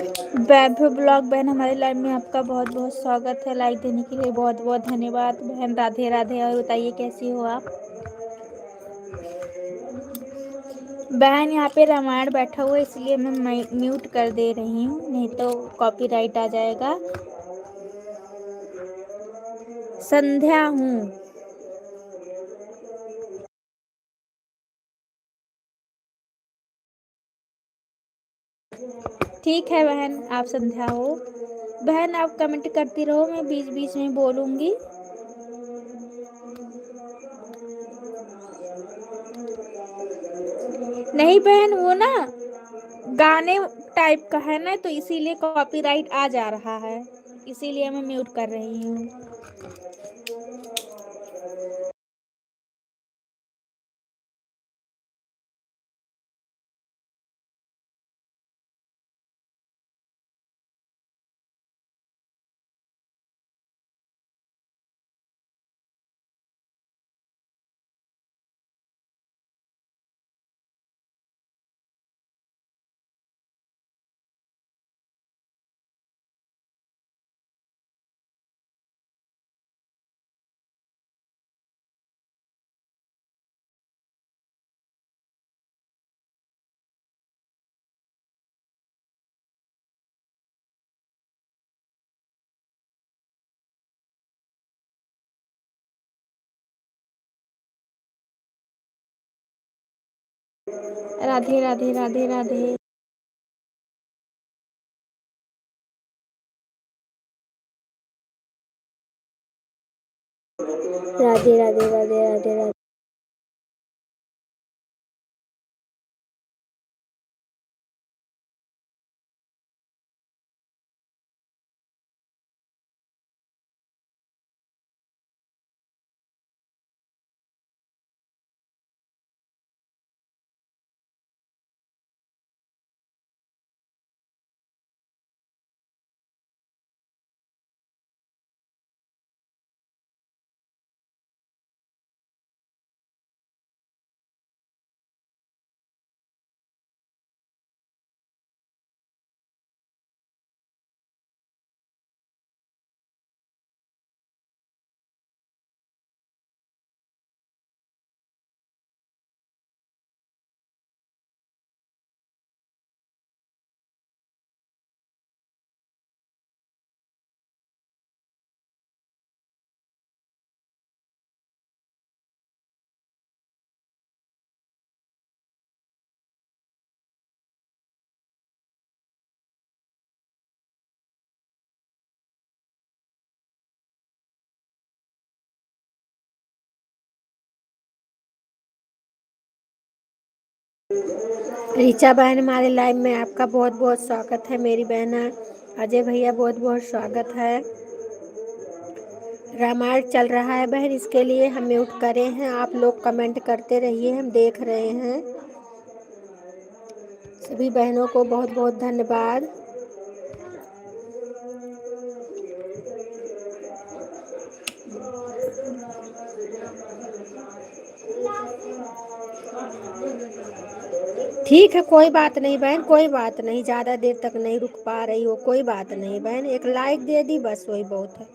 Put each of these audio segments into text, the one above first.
वैभव blog बहन, हमारे live में आपका बहुत बहुत स्वागत है। लाइक देने के लिए बहुत बहुत धन्यवाद बहन। राधे राधे। और बताइए कैसी हो आप बहन? यहाँ पे रामायण बैठा हुआ है इसलिए मैं म्यूट कर दे रही हूँ, नहीं तो कॉपीराइट आ जाएगा। संध्या हूँ। ठीक है बहन, आप संध्या हो। बहन आप कमेंट करती रहो, मैं बीच बीच में बोलूँगी। नहीं बहन, वो ना गाने टाइप का है ना, तो इसीलिए कॉपीराइट आ जा रहा है, इसीलिए मैं म्यूट कर रही हूँ। राधे राधे राधे राधे। राधे राधे राधे राधे राधे। ऋचा बहन, हमारे लाइव में आपका बहुत बहुत स्वागत है। मेरी बहन अजय भैया, बहुत बहुत स्वागत है। रामायण चल रहा है बहन, इसके लिए हम म्यूट करे हैं। आप लोग कमेंट करते रहिए, हम देख रहे हैं। सभी बहनों को बहुत बहुत धन्यवाद। ठीक है, कोई बात नहीं बहन, कोई बात नहीं। ज़्यादा देर तक नहीं रुक पा रही हो, कोई बात नहीं बहन। एक लाइक दे दी बस, वही बहुत है।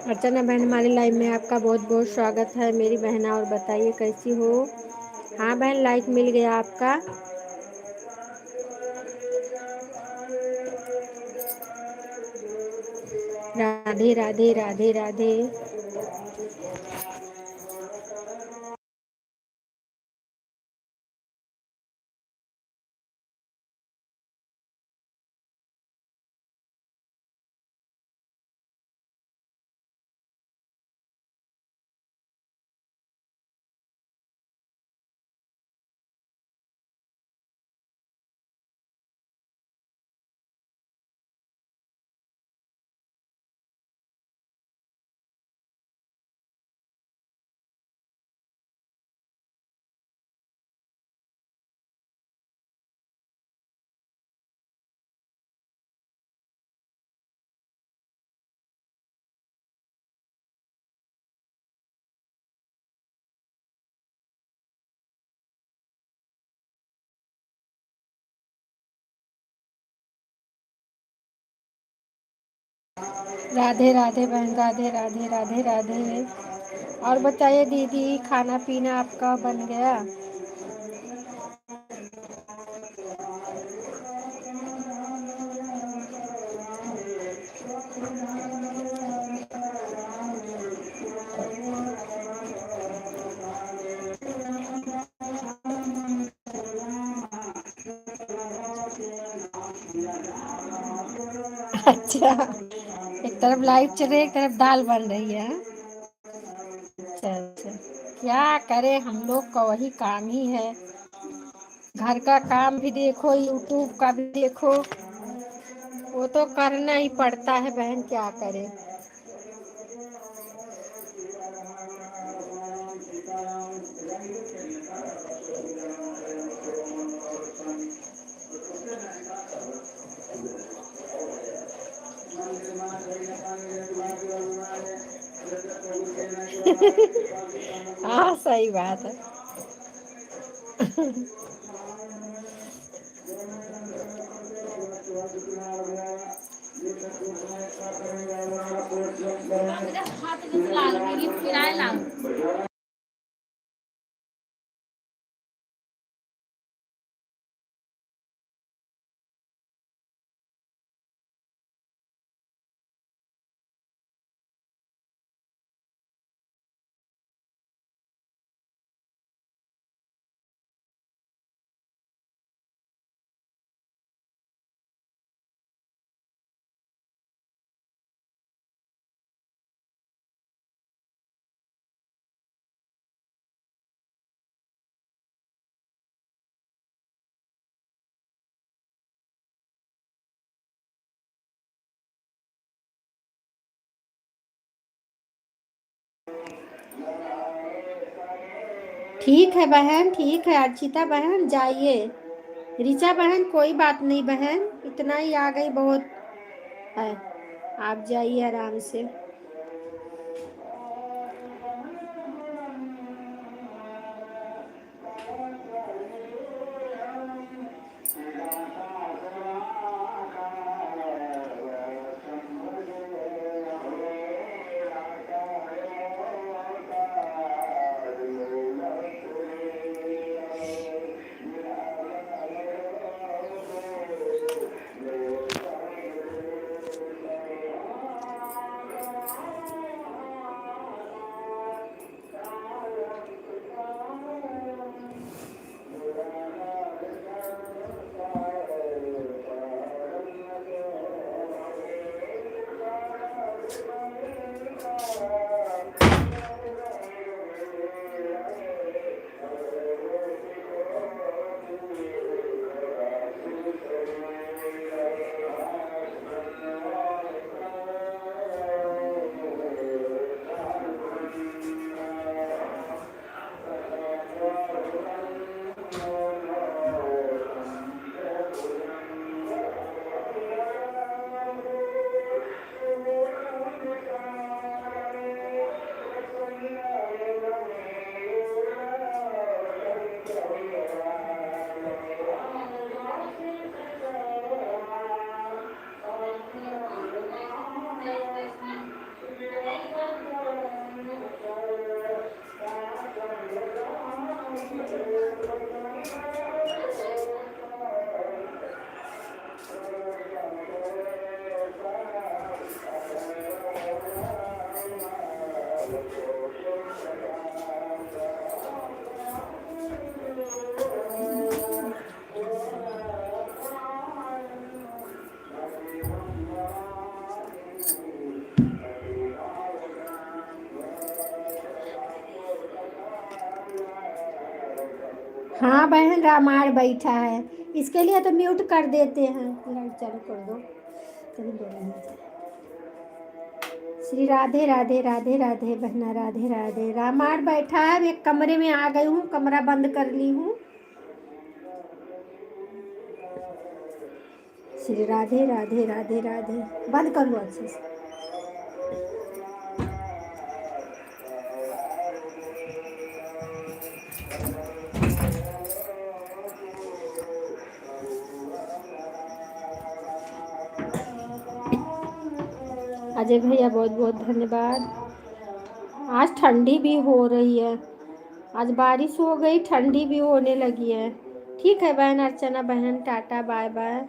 अर्चना बहन हमारी लाइव में आपका बहुत बहुत स्वागत है मेरी बहन। और बताइए कैसी हो? हाँ बहन, लाइक मिल गया आपका। राधे राधे राधे राधे। राधे राधे बहन, राधे राधे राधे राधे। और बताइए दीदी, खाना पीना आपका बन गया? अच्छा, एक तरफ लाइट चल रही है, एक तरफ दाल बन रही है। अच्छा अच्छा, क्या करें, हम लोग का वही काम ही है। घर का काम भी देखो, यूट्यूब का भी देखो, वो तो करना ही पड़ता है बहन, क्या करें। हाँ सही बात है। ठीक है बहन, ठीक है अर्चिता बहन, जाइए। ऋचा बहन कोई बात नहीं बहन, इतना ही आ गई बहुत है। आप जाइए आराम से। हाँ बहन, रामायण बैठा है, इसके लिए तो म्यूट कर देते हैं। लाइट चालू कर दो, तभी बोलेंगे। श्री राधे राधे राधे राधे बहना, राधे राधे। रामायण बैठा है, अब एक कमरे में आ गई हूँ, कमरा बंद कर ली हूँ। श्री राधे राधे राधे राधे। बंद कर लो अच्छे से। अजय भैया बहुत बहुत धन्यवाद। आज ठंडी भी हो रही है, आज बारिश हो गई, ठंडी भी होने लगी है। ठीक है बहन अर्चना बहन, टाटा बाय बाय।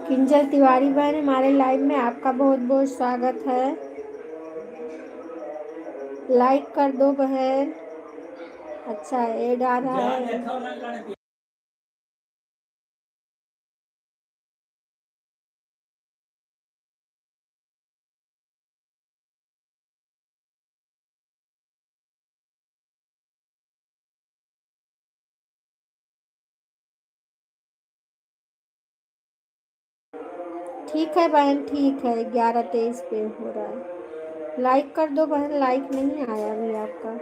किंजल तिवारी बहन, हमारे लाइव में आपका बहुत बहुत स्वागत है। लाइक कर दो बहन। अच्छा ऐड आ रहा है। ठीक है बहन, ठीक है, 11:23 पे हो रहा है। लाइक कर दो बहन, लाइक नहीं आया अभी आपका।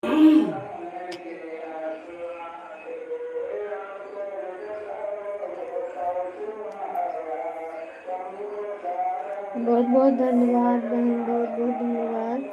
बहुत बहुत धन्यवाद बहन, बहुत बहुत धन्यवाद।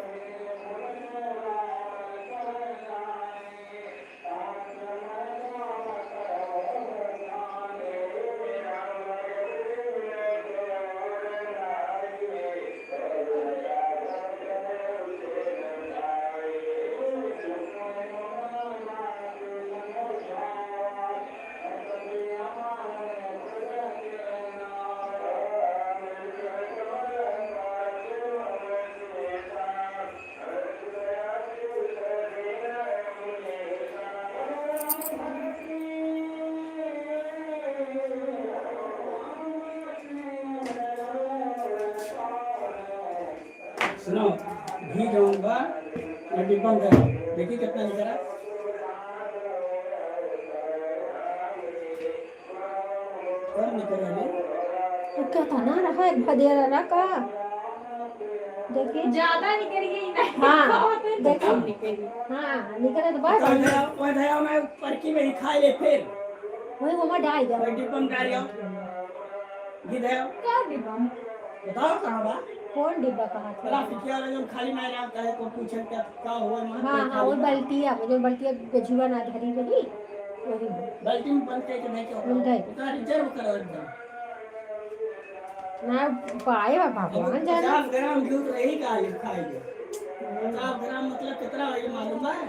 सुनो, घी जाऊंगा मैं डिब्बा में करा देखिए कितना निकला। कम निकला अभी। तो क्या था ना रहा एक भदेरा रहा का, देखिए ज्यादा निकल गई ना। हाँ देखो देखिए, हाँ निकले तो बस कोई धया मैं परकी में ही खा ले फिर वही वो मैं डाल दिया। मैं डिब्बा में डाल घी धया क्या डिब्बा में? बताओ कहाँ बा। कौन डिब्बा कहा था? प्लास्टिक वाला जो खाली में आता है को पूछे क्या हुआ मां हाँ हाँ वो बल्टिया, मुझे बल्टिया गजुआ ना धरी बनी वही बाल्टी में बंद करके नहीं क्यों मिल गई उतना रिजर्व करो एकदम। ना पाए भगवान जाने। 50 ग्राम घी तो यही खाएंगे। 50 ग्राम मतलब कितना है ये मालूम है?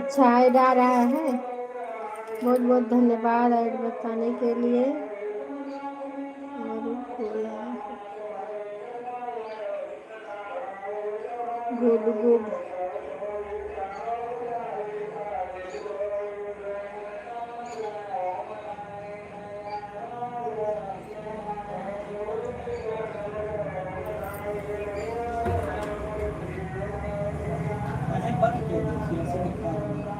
100अच्छा ऐड आ रहा है, बहुत बहुत धन्यवाद ऐड बताने के लिए। मेरी फूल है गुड गुड। मैंने बंद किया था, ऐसे दिखा रहा हूँ।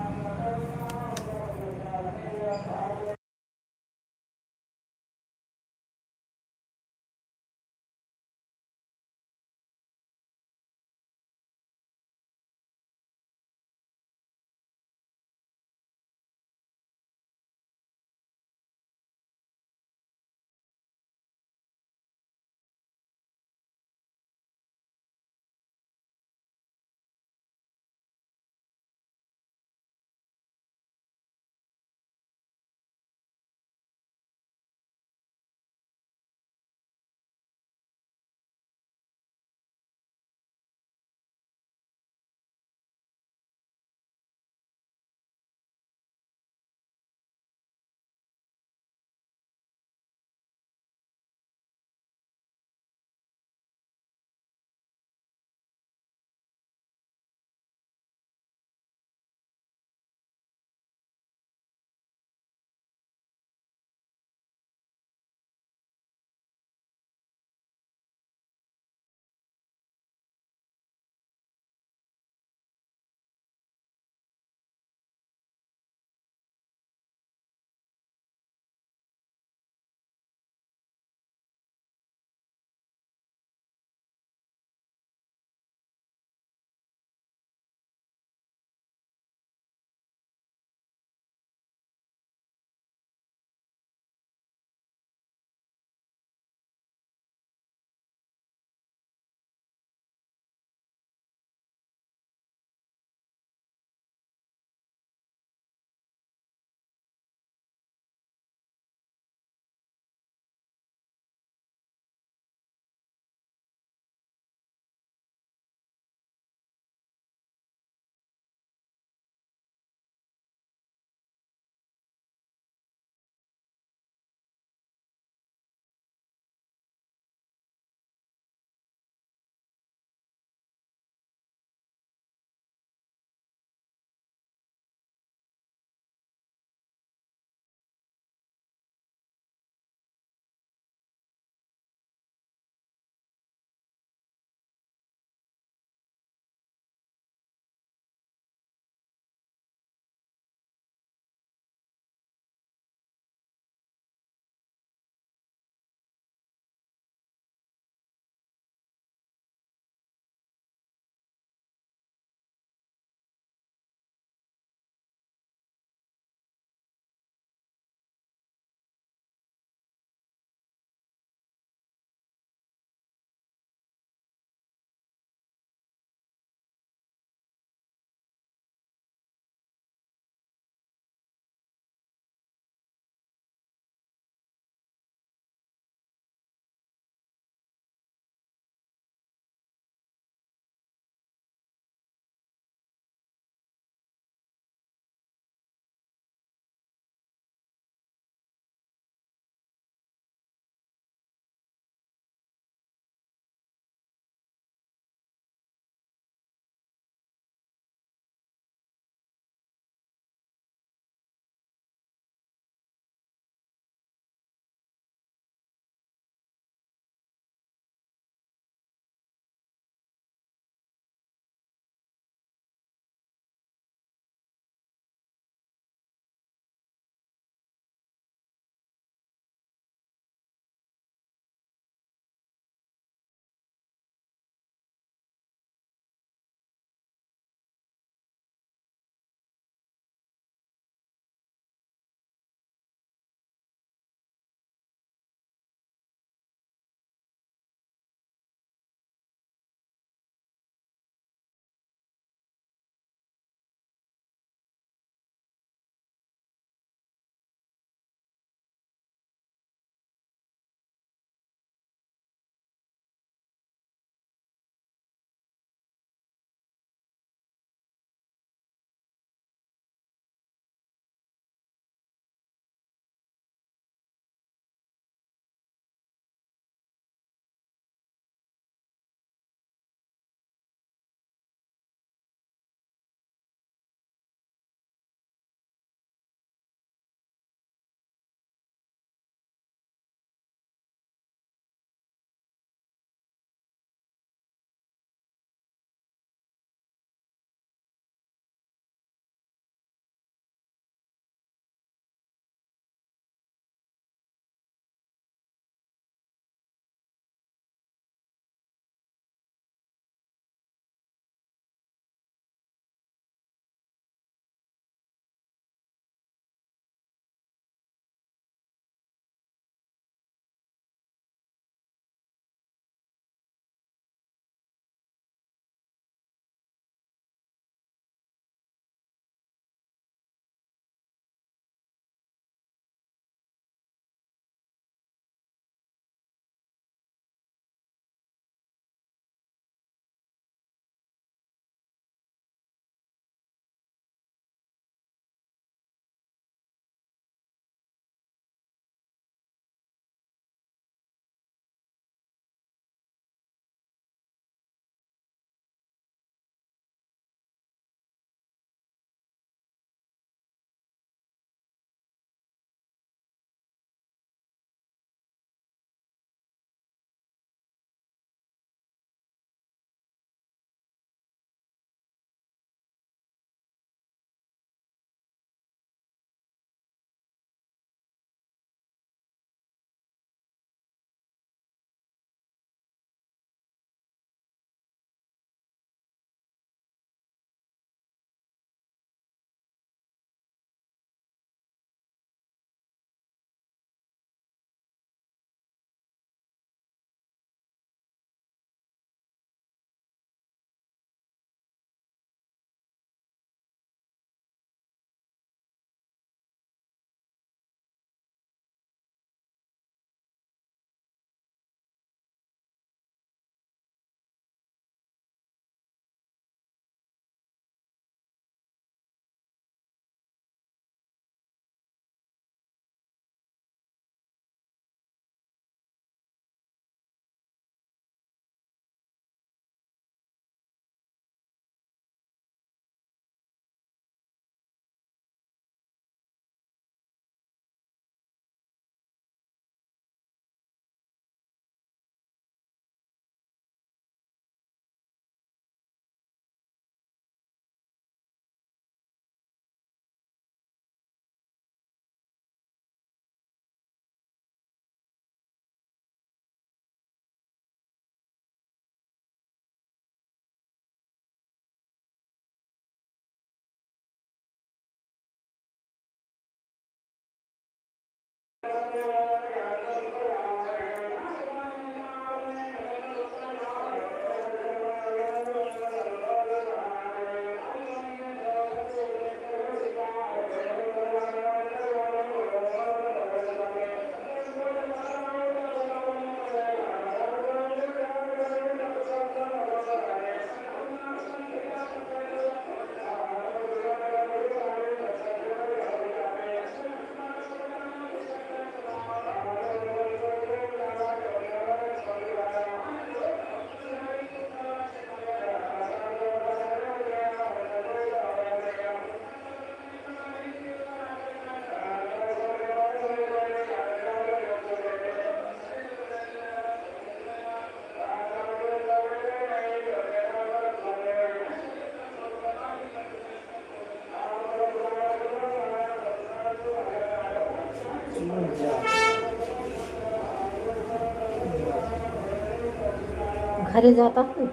घरे जाता हूँ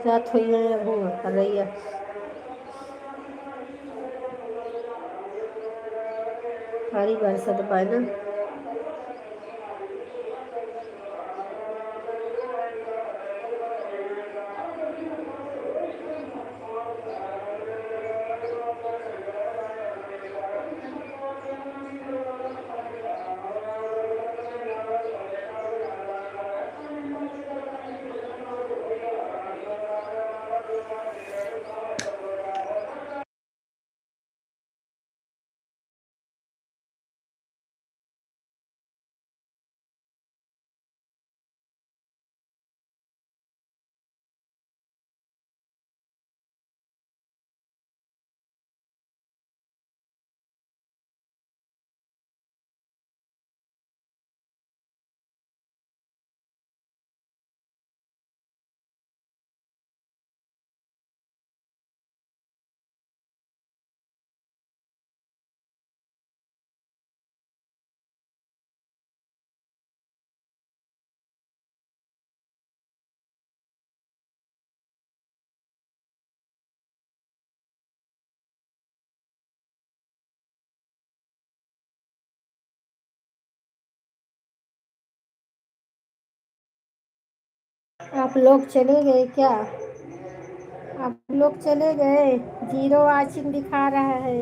जात हुई है अब कर रही है भारी बरसात पाए ना आप लोग चले गए क्या आप लोग चले गए 0 वाचिंग दिखा रहा है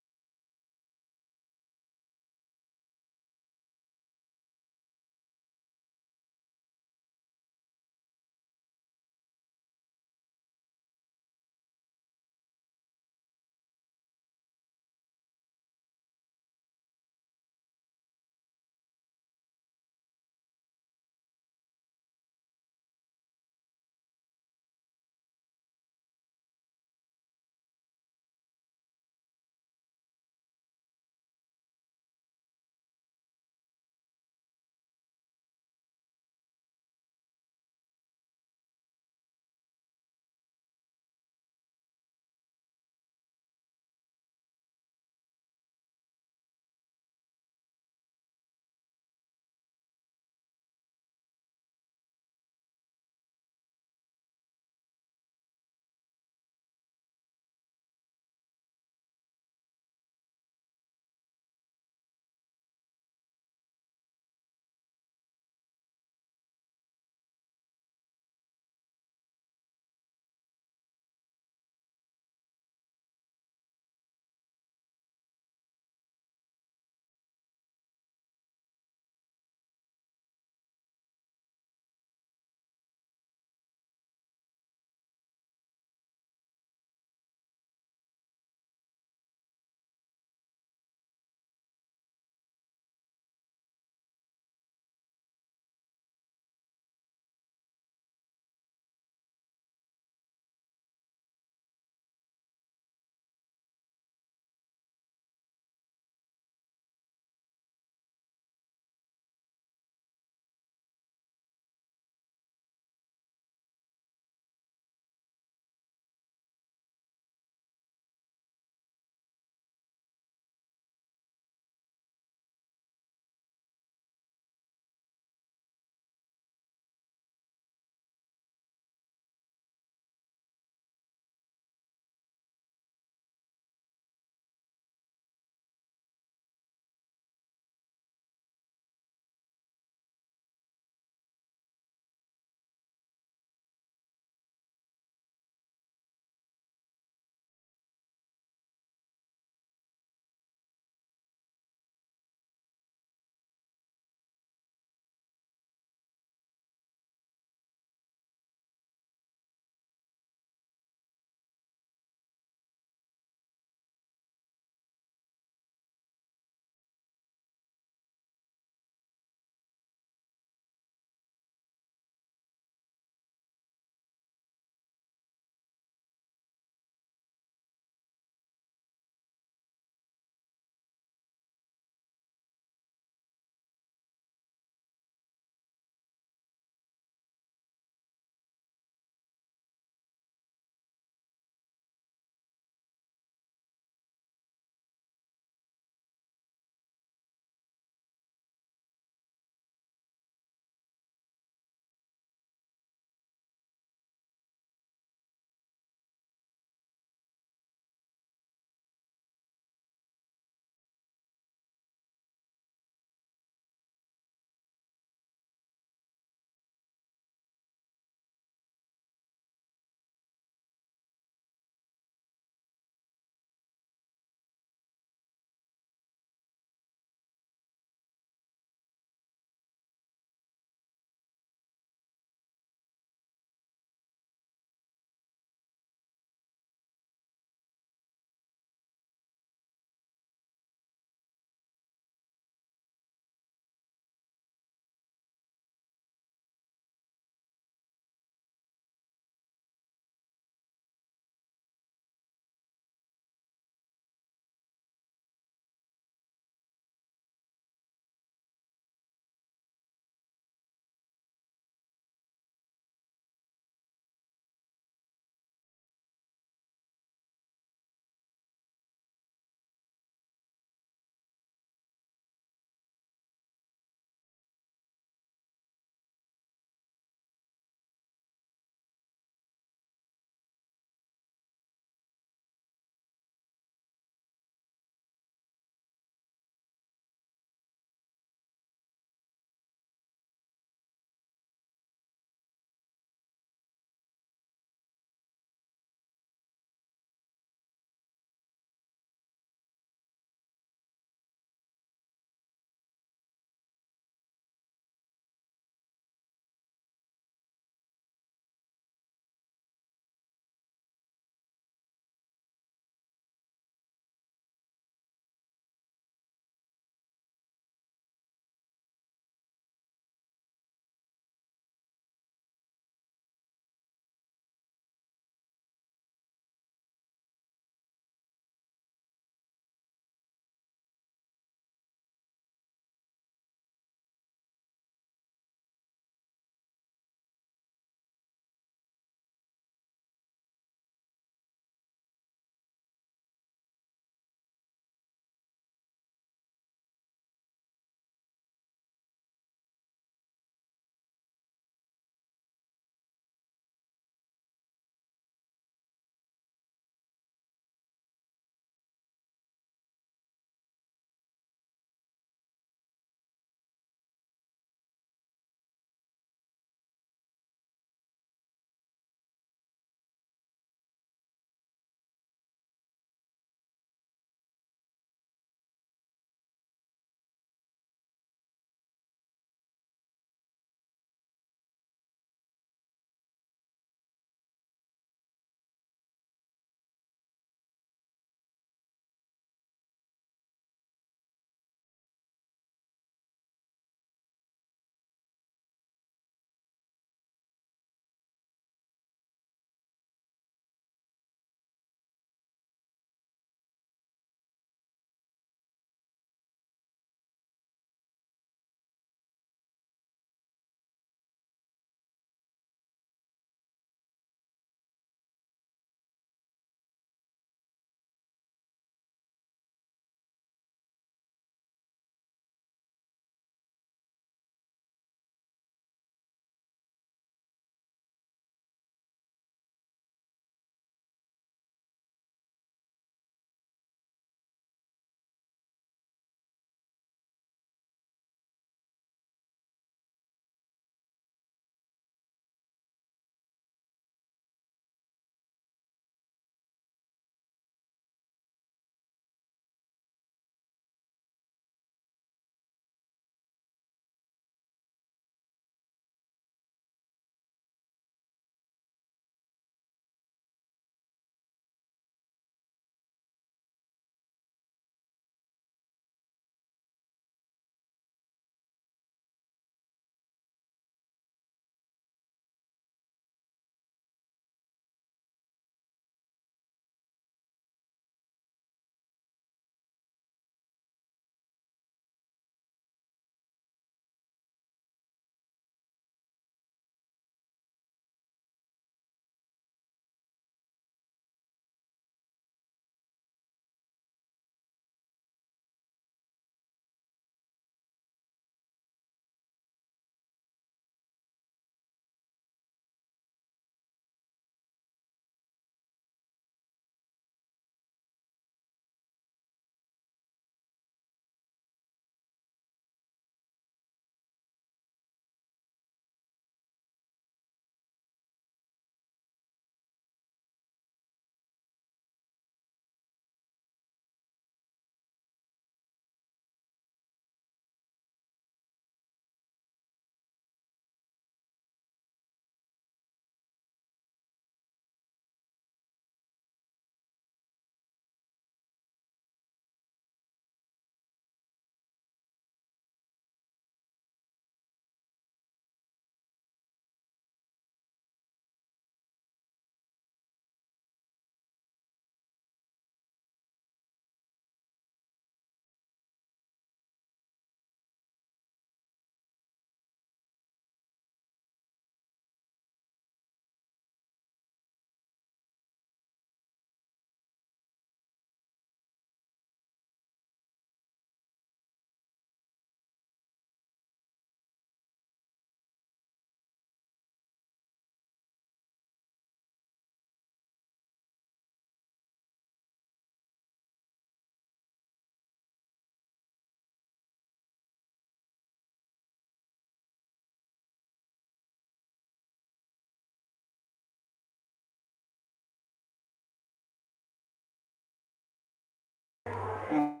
हाँ,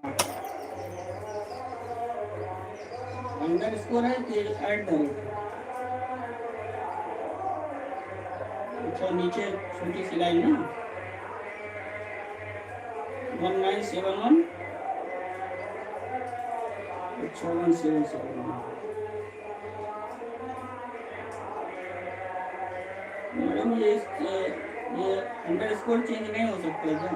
अंडर स्कोर है फिर एट द रेट। अच्छा, नीचे छोटी सी लाइन ना, 1971। अच्छा, 1771। मैडम ये अंडर स्कोर चेंज नहीं हो सकता है क्या?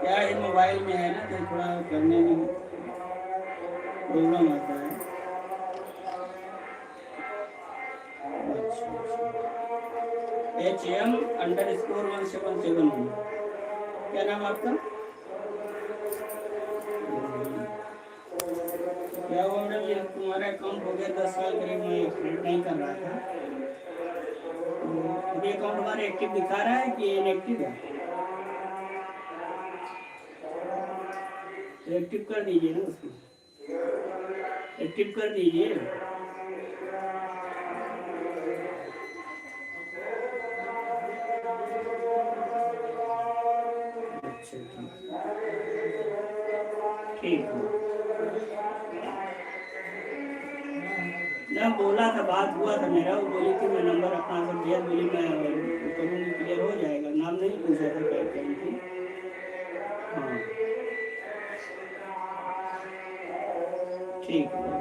क्या ये मोबाइल में है ना, तो थोड़ा करने में प्रॉब्लम आता है। अच्छा अच्छा, HM_1771। क्या नाम आपका? क्या हुआ मैडम, ये तुम्हारा अकाउंट हो गया 10 साल करीब, मैं एक्टिवेट नहीं कर रहा था। अभी अकाउंट हमारे एक्टिव दिखा रहा है कि इनएक्टिव है? एक्टिव कर दीजिए ना उसको, एक्टिव कर दीजिए। अच्छा ठीक है। ना बोला था, बात हुआ था मेरा, वो बोली थी मैं नंबर अपना अगर दिया, बोली मैं करूँगी, क्लियर हो जाएगा। नाम नहीं पूछा था, क्या करी थी। हाँ ठीक है।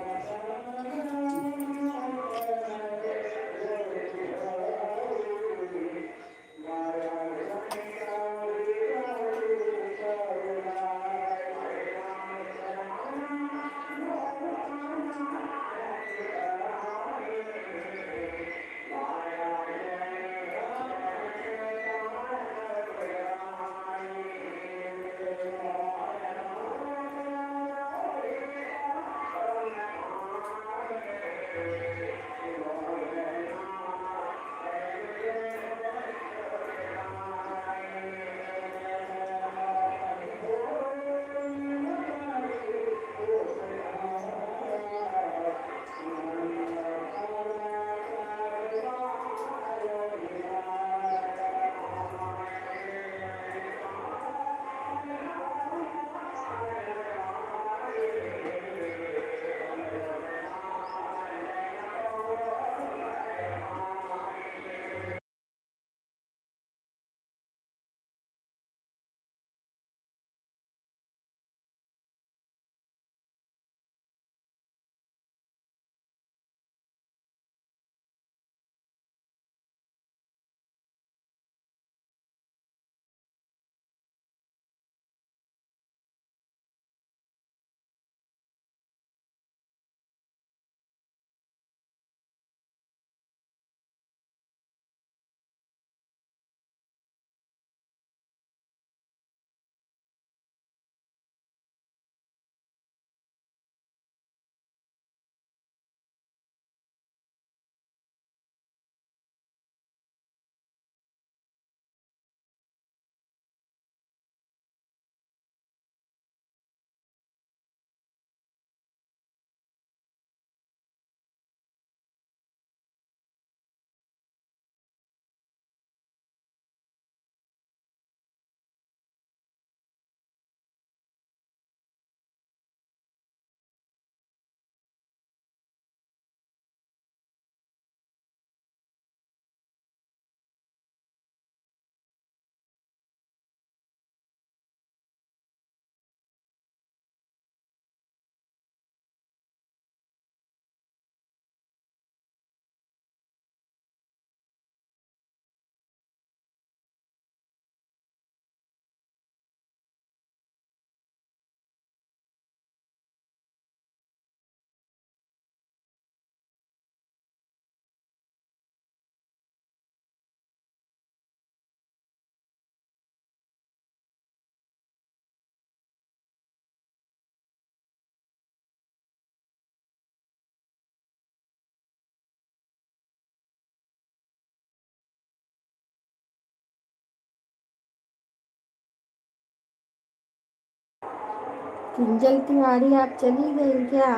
किंजल तिवारी आप चली गई क्या?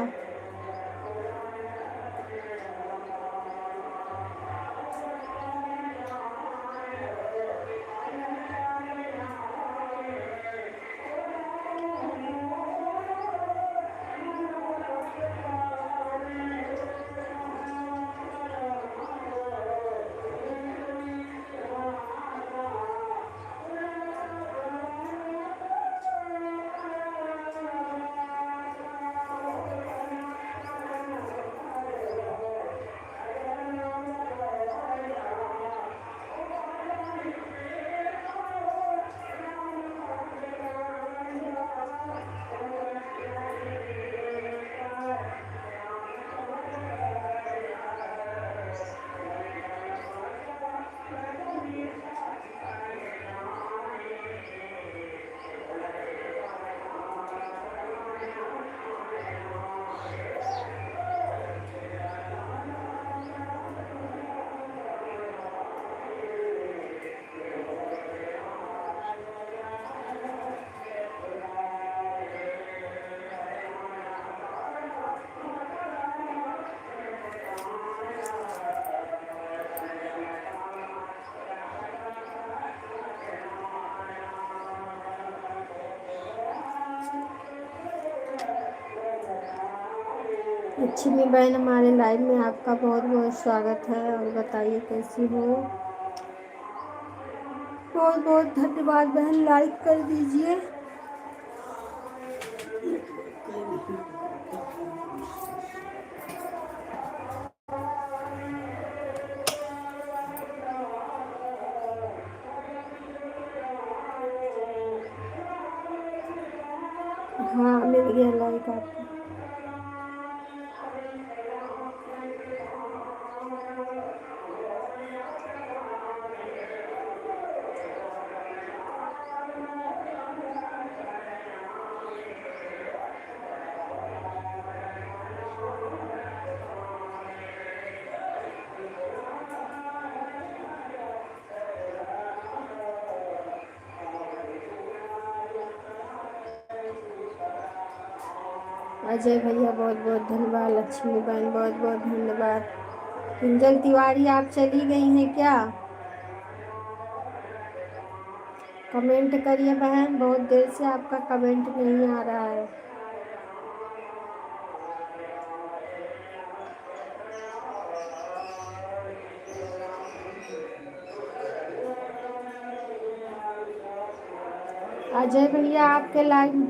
लक्ष्मी बहन, हमारे लाइव में आपका बहुत बहुत स्वागत है। और बताइए कैसी हो? बहुत बहुत धन्यवाद बहन, लाइक कर दीजिए। हाँ, मिल गया लाइक आपको। अजय भैया बहुत बहुत धन्यवाद। लक्ष्मी बहन बहुत बहुत धन्यवाद। किंजल तिवारी, आप चली गई हैं क्या? कमेंट करिए बहन, बहुत देर से आपका कमेंट नहीं आ रहा है। अजय भैया आपके लाइव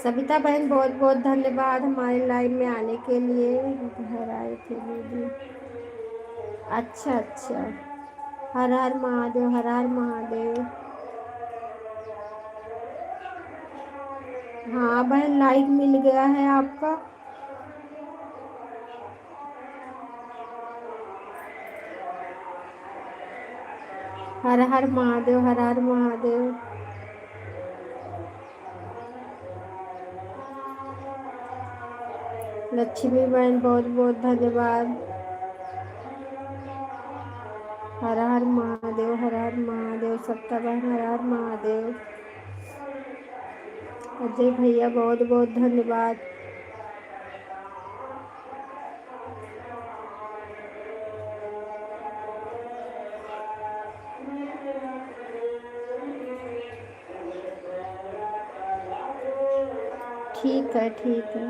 सविता बहन बहुत बहुत धन्यवाद हमारे लाइव में आने के लिए। घर आए थे दीदी। अच्छा अच्छा, हर हर महादेव, हर हर महादेव। हाँ बहन, लाइक मिल गया है आपका। हर हर महादेव, हर हर महादेव। लक्ष्मी बहन बहुत बहुत धन्यवाद। हर हर महादेव, हर हर महादेव। सत्ता बहन हर हर महादेव। अजय भैया बहुत बहुत धन्यवाद। ठीक है ठीक है,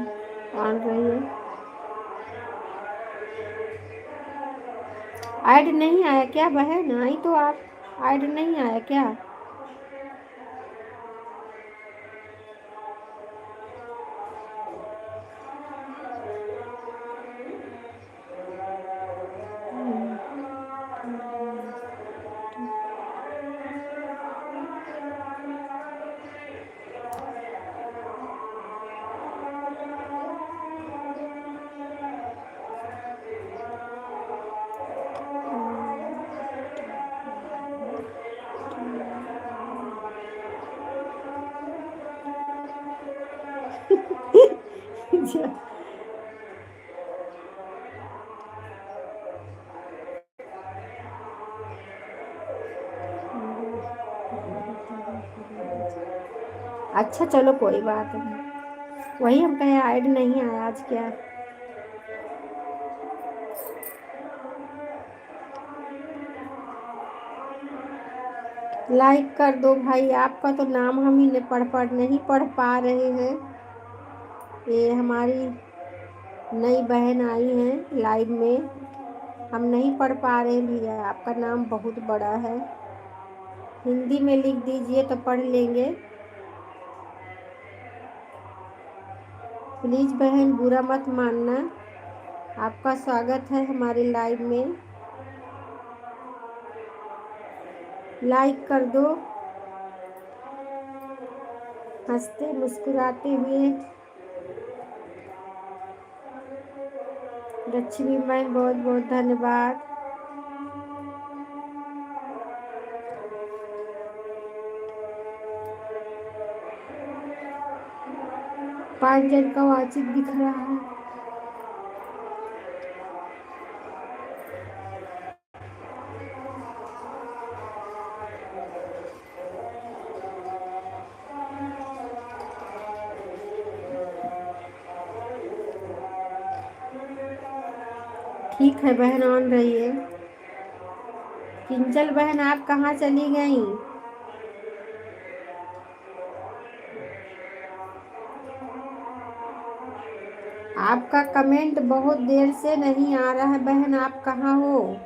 ऑन रहिए। ऐड नहीं आया क्या बहन? आई तो आप, ऐड नहीं आया क्या? अच्छा चलो कोई बात नहीं, वही हम कहे ऐड नहीं आया आज क्या। लाइक कर दो भाई, आपका तो नाम हम ही नहीं पढ़ पा रहे हैं। ये हमारी नई बहन आई हैं लाइव में, हम नहीं पढ़ पा रहे हैं भैया, आपका नाम बहुत बड़ा है। हिंदी में लिख दीजिए तो पढ़ लेंगे। प्लीज़ बहन बुरा मत मानना, आपका स्वागत है हमारे लाइव में। लाइक कर दो, हंसते मुस्कुराते हुए। लक्ष्मी बहन बहुत बहुत धन्यवाद। पाँच जन का वाचिक दिख रहा है। ठीक है बहन, ऑन रहिए। किंजल बहन आप कहाँ चली गई? आपका कमेंट बहुत देर से नहीं आ रहा है बहन, आप कहाँ हो?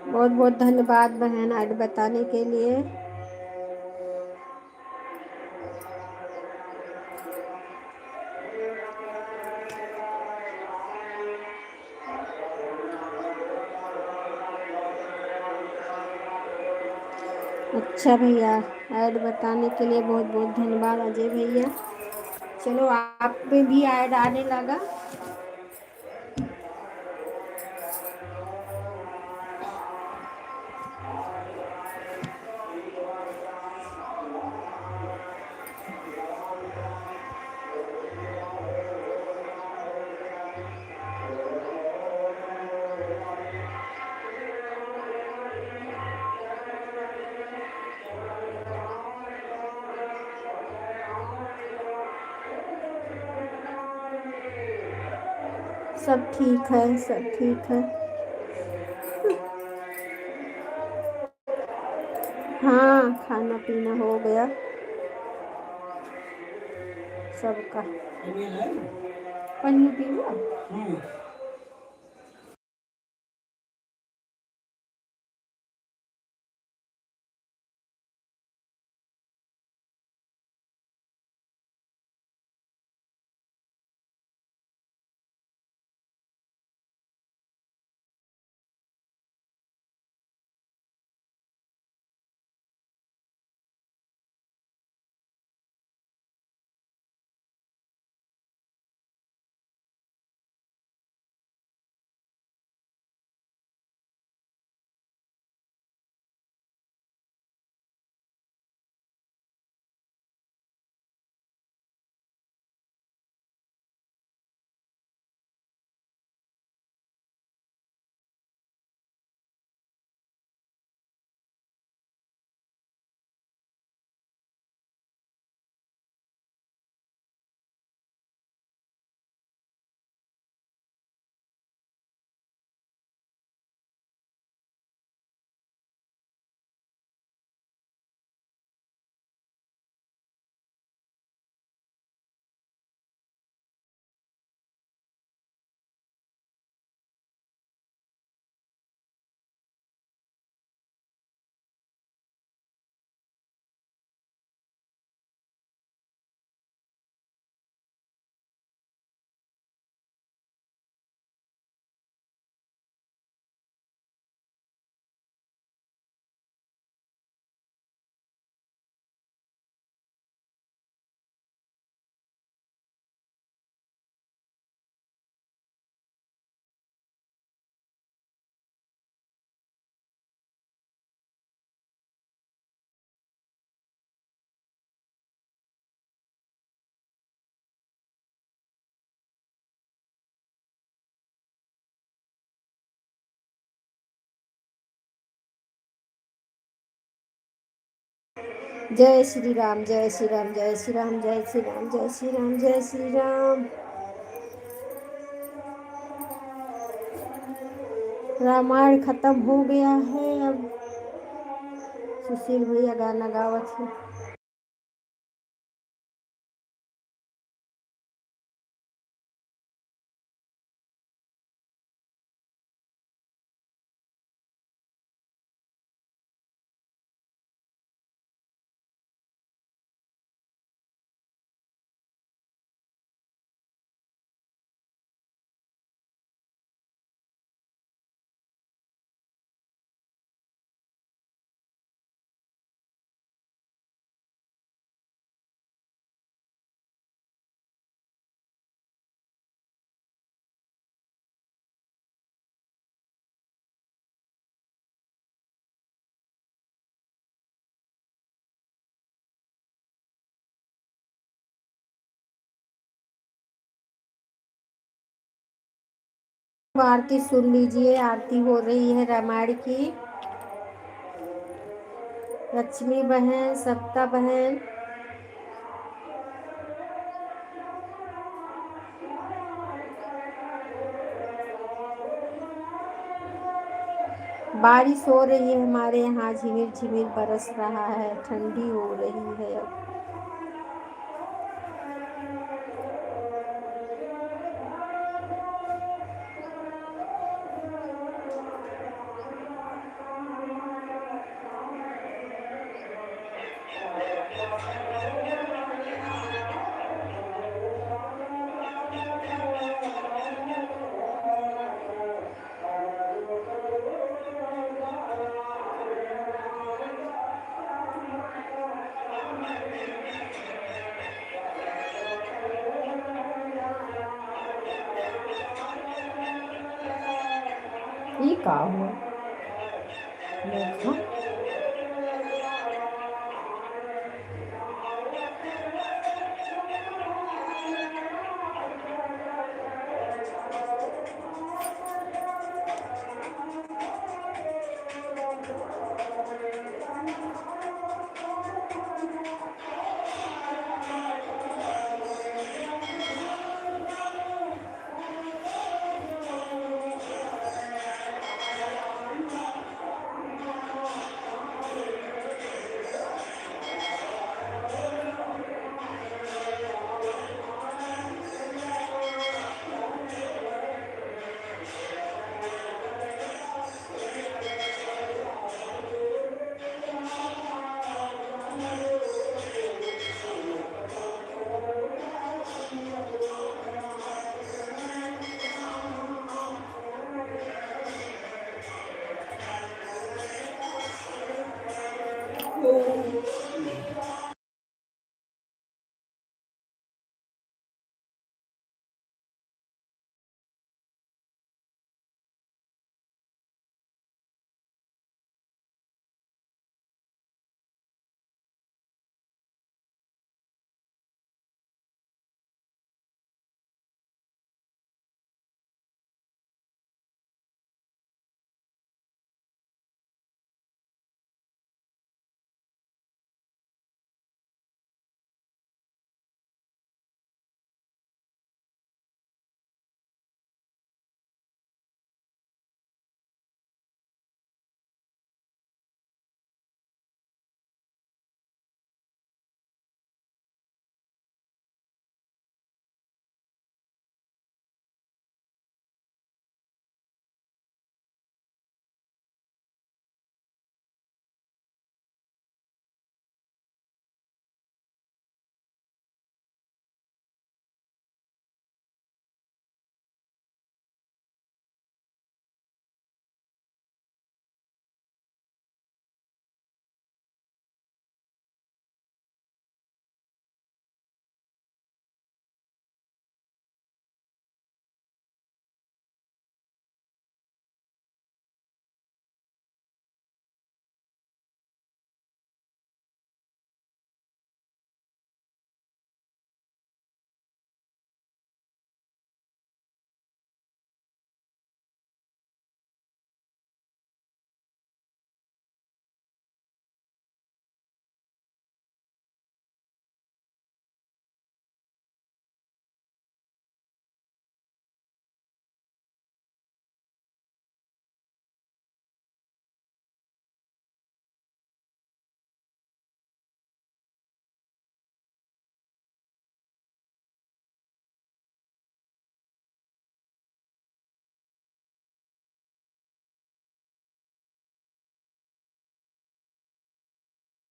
बहुत बहुत धन्यवाद बहन ऐड बताने के लिए। अच्छा भैया, ऐड बताने के लिए बहुत बहुत धन्यवाद अजय भैया। चलो आप पे भी ऐड आने लगा। सब ठीक है, सब ठीक है। हाँ, खाना पीना हो गया सबका। पन्नी पी लो। जय श्री राम, जय श्री राम, जय श्री राम, जय श्री राम, जय श्री राम, जय श्री राम। रामायण खत्म हो गया है। अब सुशील भैया गाना गावत है। आरती सुन लीजिए, आरती हो रही है रामायण की। लक्ष्मी बहन, सप्ता बहन, बारिश हो रही है हमारे यहाँ, झिमिर झिमिर बरस रहा है, ठंडी हो रही है अब। ई का हुआ देखा।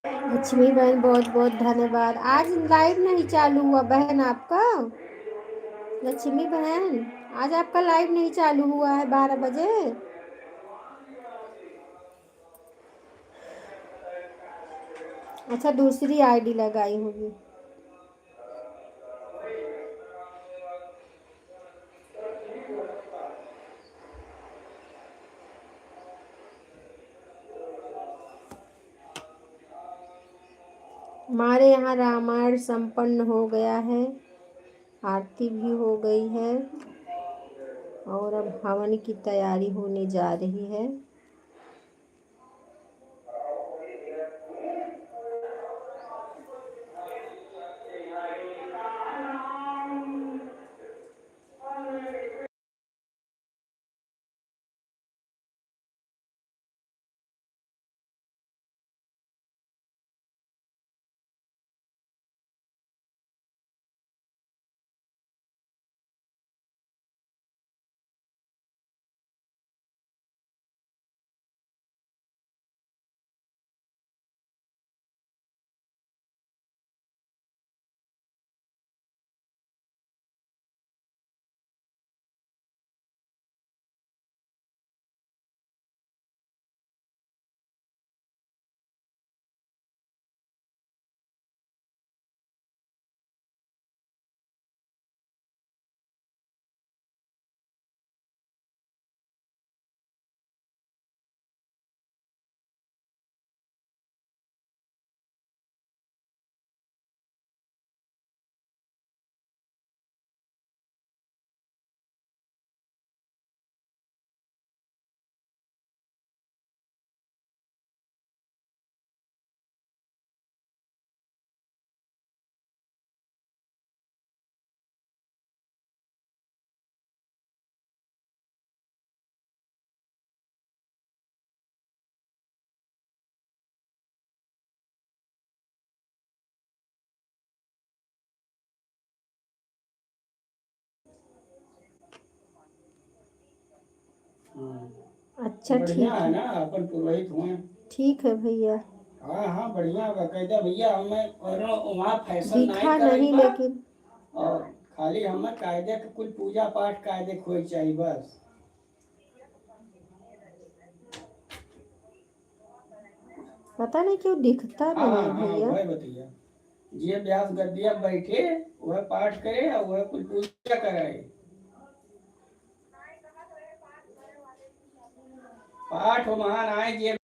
लक्ष्मी बहन बहुत बहुत धन्यवाद। आज लाइव नहीं चालू हुआ बहन आपका? लक्ष्मी बहन आज आपका लाइव नहीं चालू हुआ है 12 बजे? अच्छा दूसरी आईडी लगाई होगी। हमारे यहाँ रामायण संपन्न हो गया है, आरती भी हो गई है और अब हवन की तैयारी होने जा रही है। अच्छा ठीक बढ़िया है है, ना, अपन पुरोहित हुए। ठीक है भैया। हाँ हाँ बढ़िया, बकायदा भैया हमें और वहाँ फैशन नहीं दिखा करे नहीं बा। लेकिन। और खाली हमें कायदे के कुल पूजा पाठ कायदे खोई चाहिए बस। पता नहीं क्यों दिखता हाँ नहीं है हाँ भैया। वह बताइए, जे व्यास गद्दिया बैठे वह पाठ करे और वह कुल पूजा कराए। पाठ महान आए जे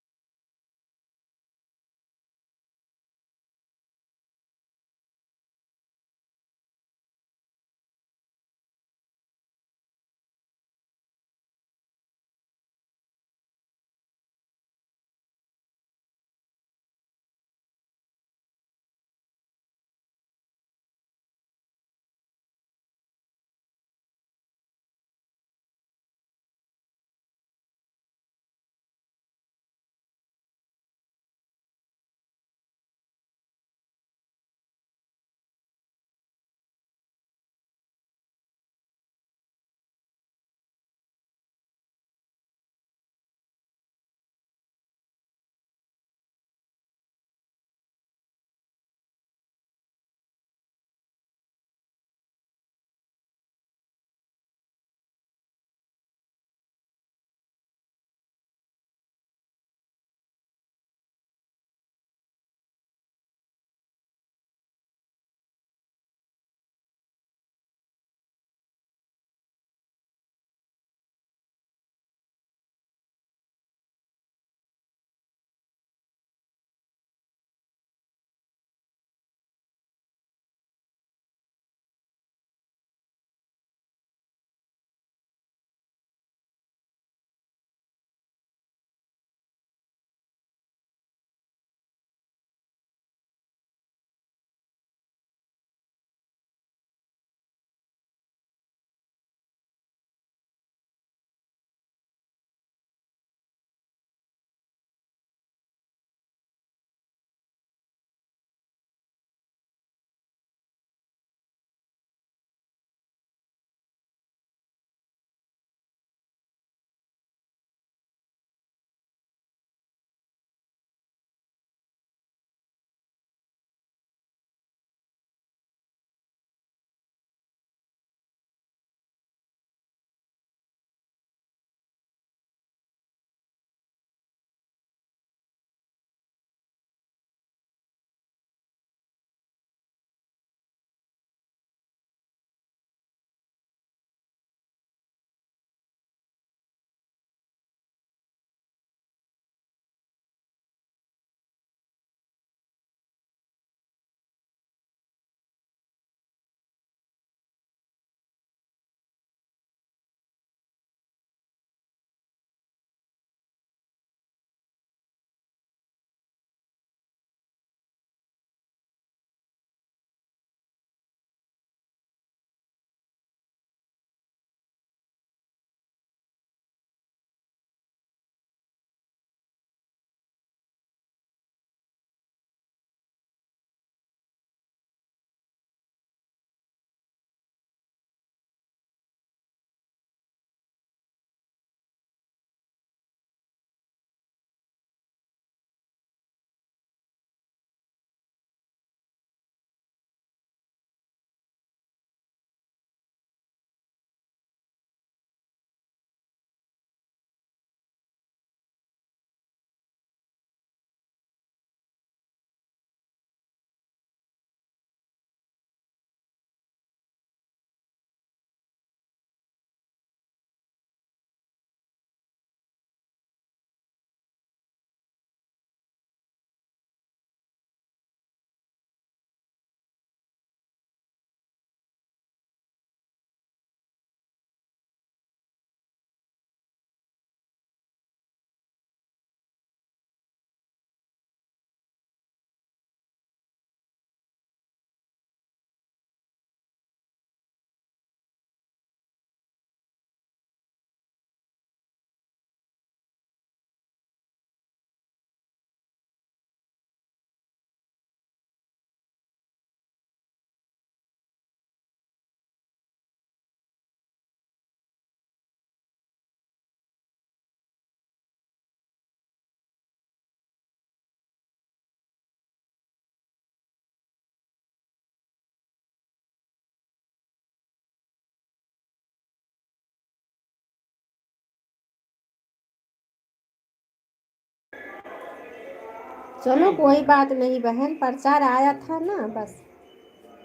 चलो कोई बात नहीं बहन, प्रचार आया था ना, बस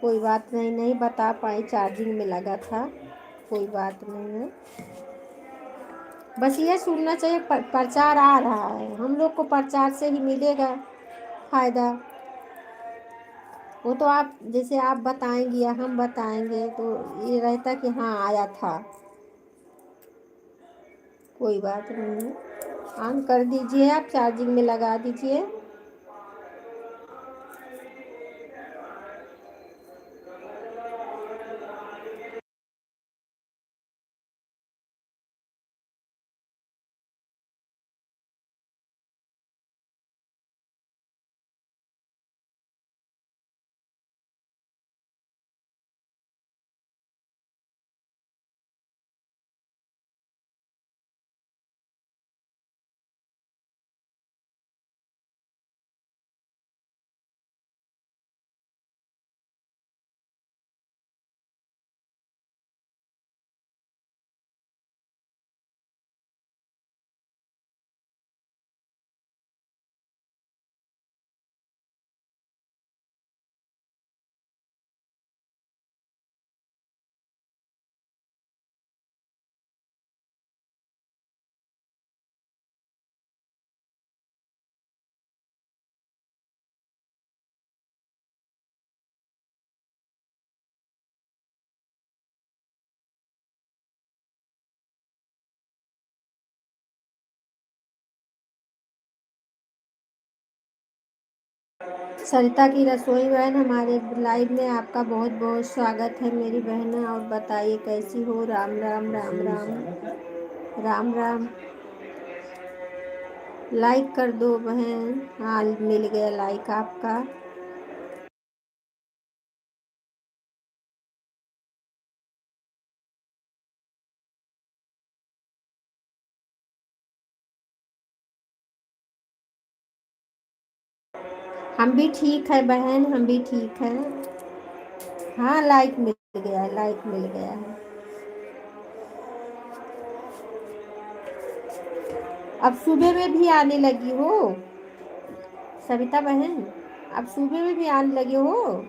कोई बात नहीं, नहीं बता पाई, चार्जिंग में लगा था, कोई बात नहीं है। बस ये सुनना चाहिए प्रचार आ रहा है, हम लोग को प्रचार से ही मिलेगा फायदा। वो तो आप जैसे आप बताएंगे या हम बताएंगे तो ये रहता कि हाँ आया था। कोई बात नहीं, ऑन कर दीजिए, आप चार्जिंग में लगा दीजिए। सरिता की रसोई बहन हमारे लाइव में आपका बहुत बहुत स्वागत है मेरी बहन। और बताइए कैसी हो? राम राम राम राम राम राम। लाइक कर दो बहन। हाँ मिल गया लाइक आपका। हम भी ठीक है बहन, हम भी ठीक है। हाँ लाइक मिल गया है, लाइक मिल गया है। अब सुबह में भी आने लगी हो सविता बहन? अब सुबह में भी आने लगी हो?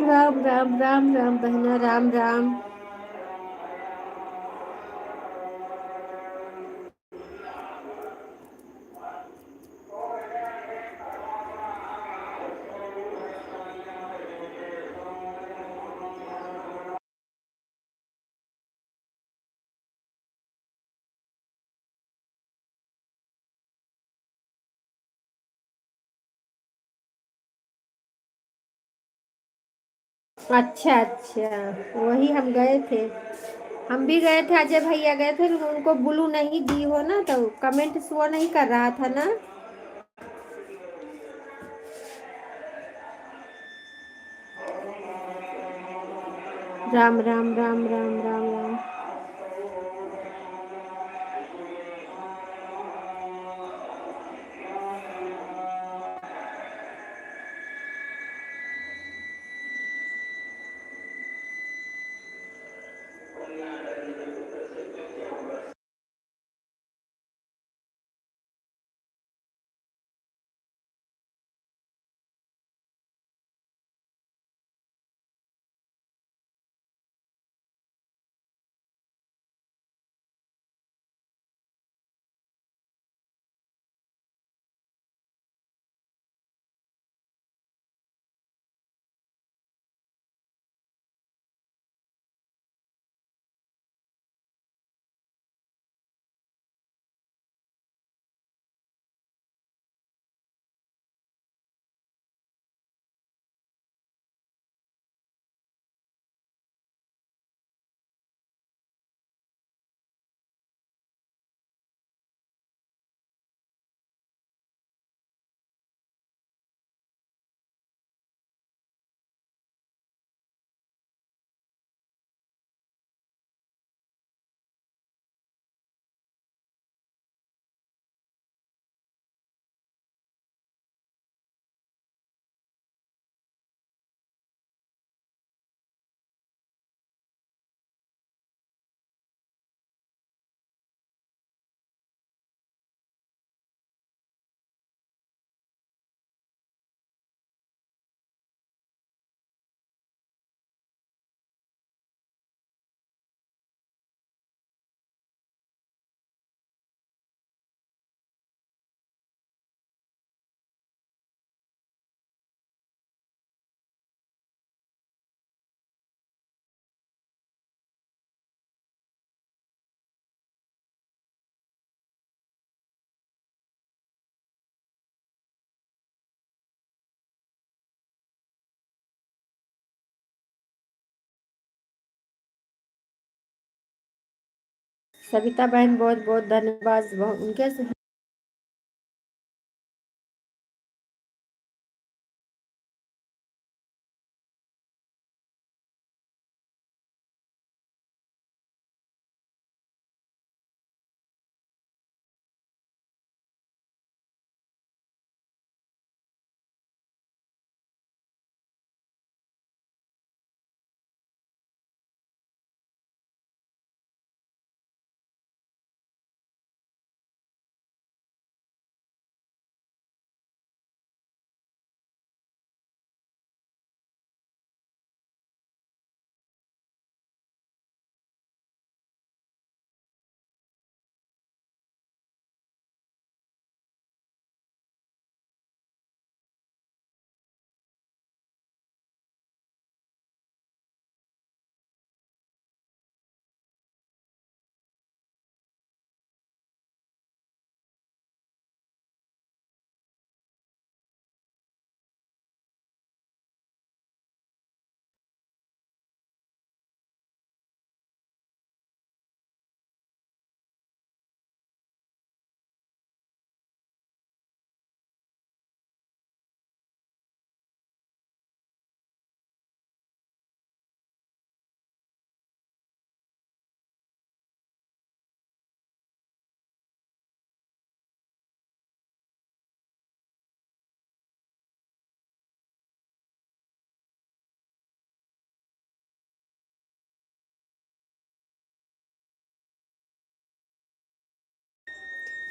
राम राम राम राम बहना, राम राम। अच्छा अच्छा, वही हम गए थे, हम भी गए थे, अजय भैया गए थे, लेकिन उनको ब्लू नहीं दी हो ना, तो कमेंट शो नहीं कर रहा था ना। राम राम राम राम राम राम। सविता बहन बहुत बहुत धन्यवाद उनके से।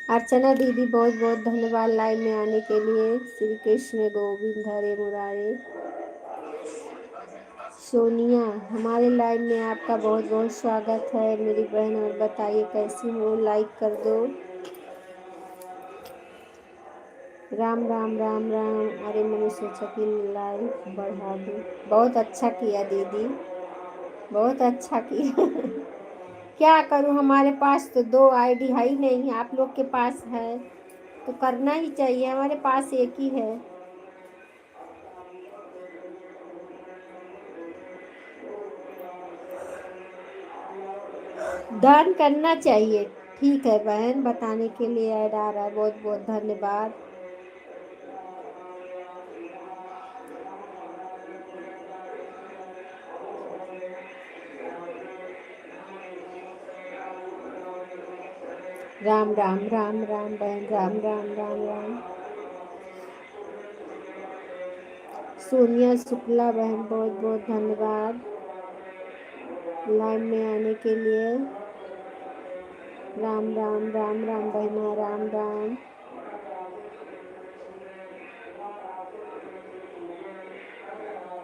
अर्चना दीदी बहुत बहुत धन्यवाद लाइव में आने के लिए। श्री कृष्ण गोविंद हरे मुरारे। सोनिया हमारे लाइव में आपका बहुत बहुत स्वागत है मेरी बहन। और बताइए कैसी हो, लाइक कर दो। राम राम राम राम। अरे मैंने सोचा कि लाइव बढ़ा दूँ। बहुत अच्छा किया दीदी, बहुत अच्छा किया। क्या करूं, हमारे पास तो 2 आईडी है ही नहीं, आप लोग के पास है तो करना ही चाहिए, हमारे पास एक ही है। दान करना चाहिए। ठीक है बहन, बताने के लिए ऐड आ रहा है, बहुत बहुत धन्यवाद। राम राम राम राम बहन, राम राम राम राम। सोनिया शुक्ला बहन बहुत बहुत धन्यवाद लाइव में आने के लिए। राम राम राम राम बहना, राम राम।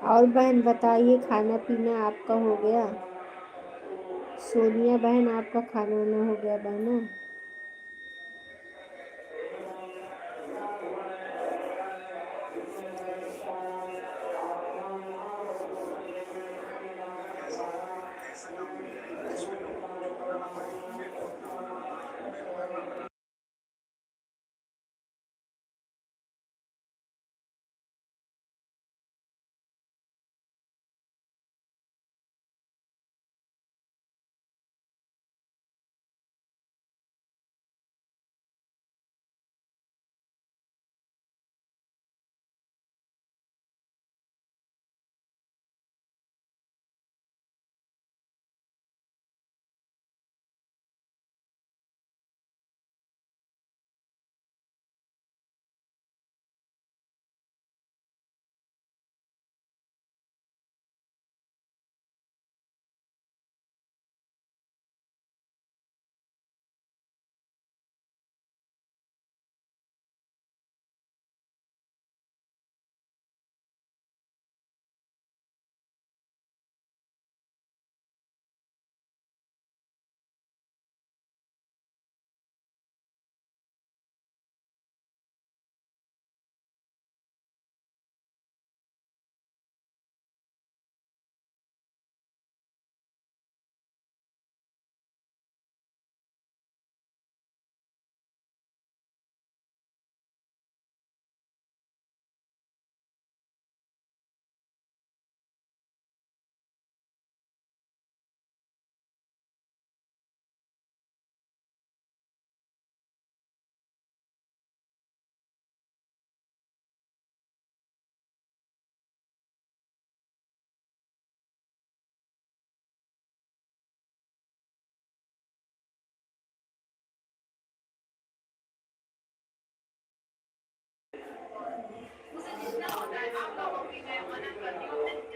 और बहन बताइए, खाना पीना आपका हो गया? सोनिया बहन आपका खाना वाना हो गया बहना?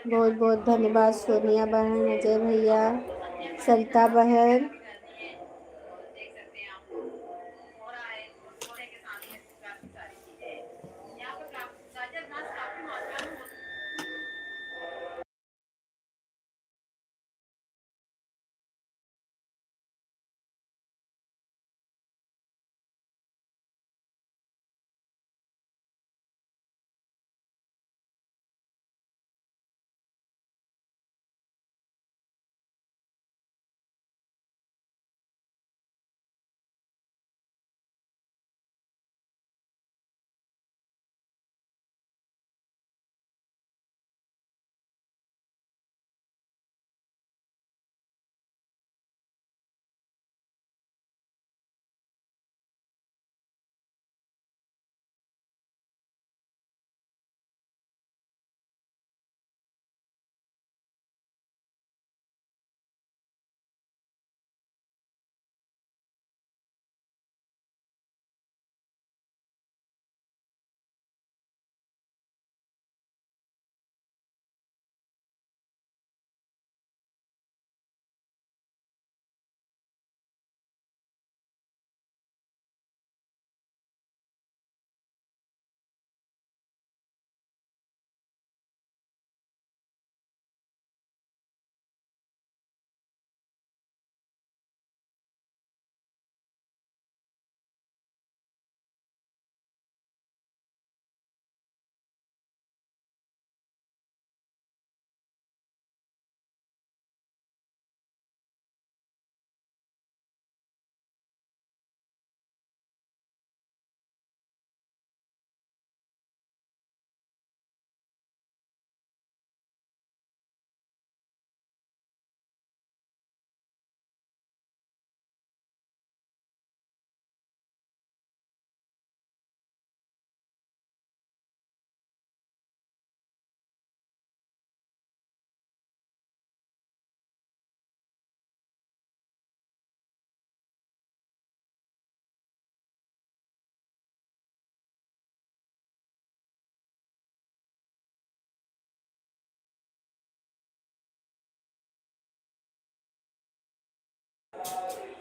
बहुत बहुत धन्यवाद सोनिया बहन, अजय भैया, सरिता बहन।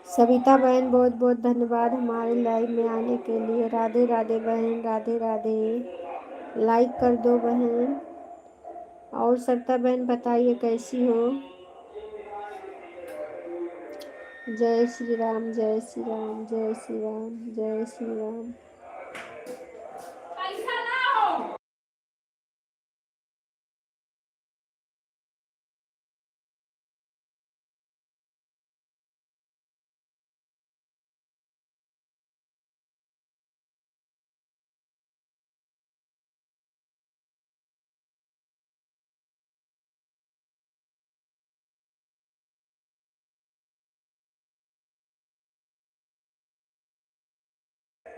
सविता बहन बहुत बहुत धन्यवाद हमारे लाइव में आने के लिए। राधे राधे बहन, राधे राधे। लाइक कर दो बहन। और सरिता बहन बताइए कैसी हो। जय श्री राम, जय श्री राम, जय श्री राम, जय श्री राम।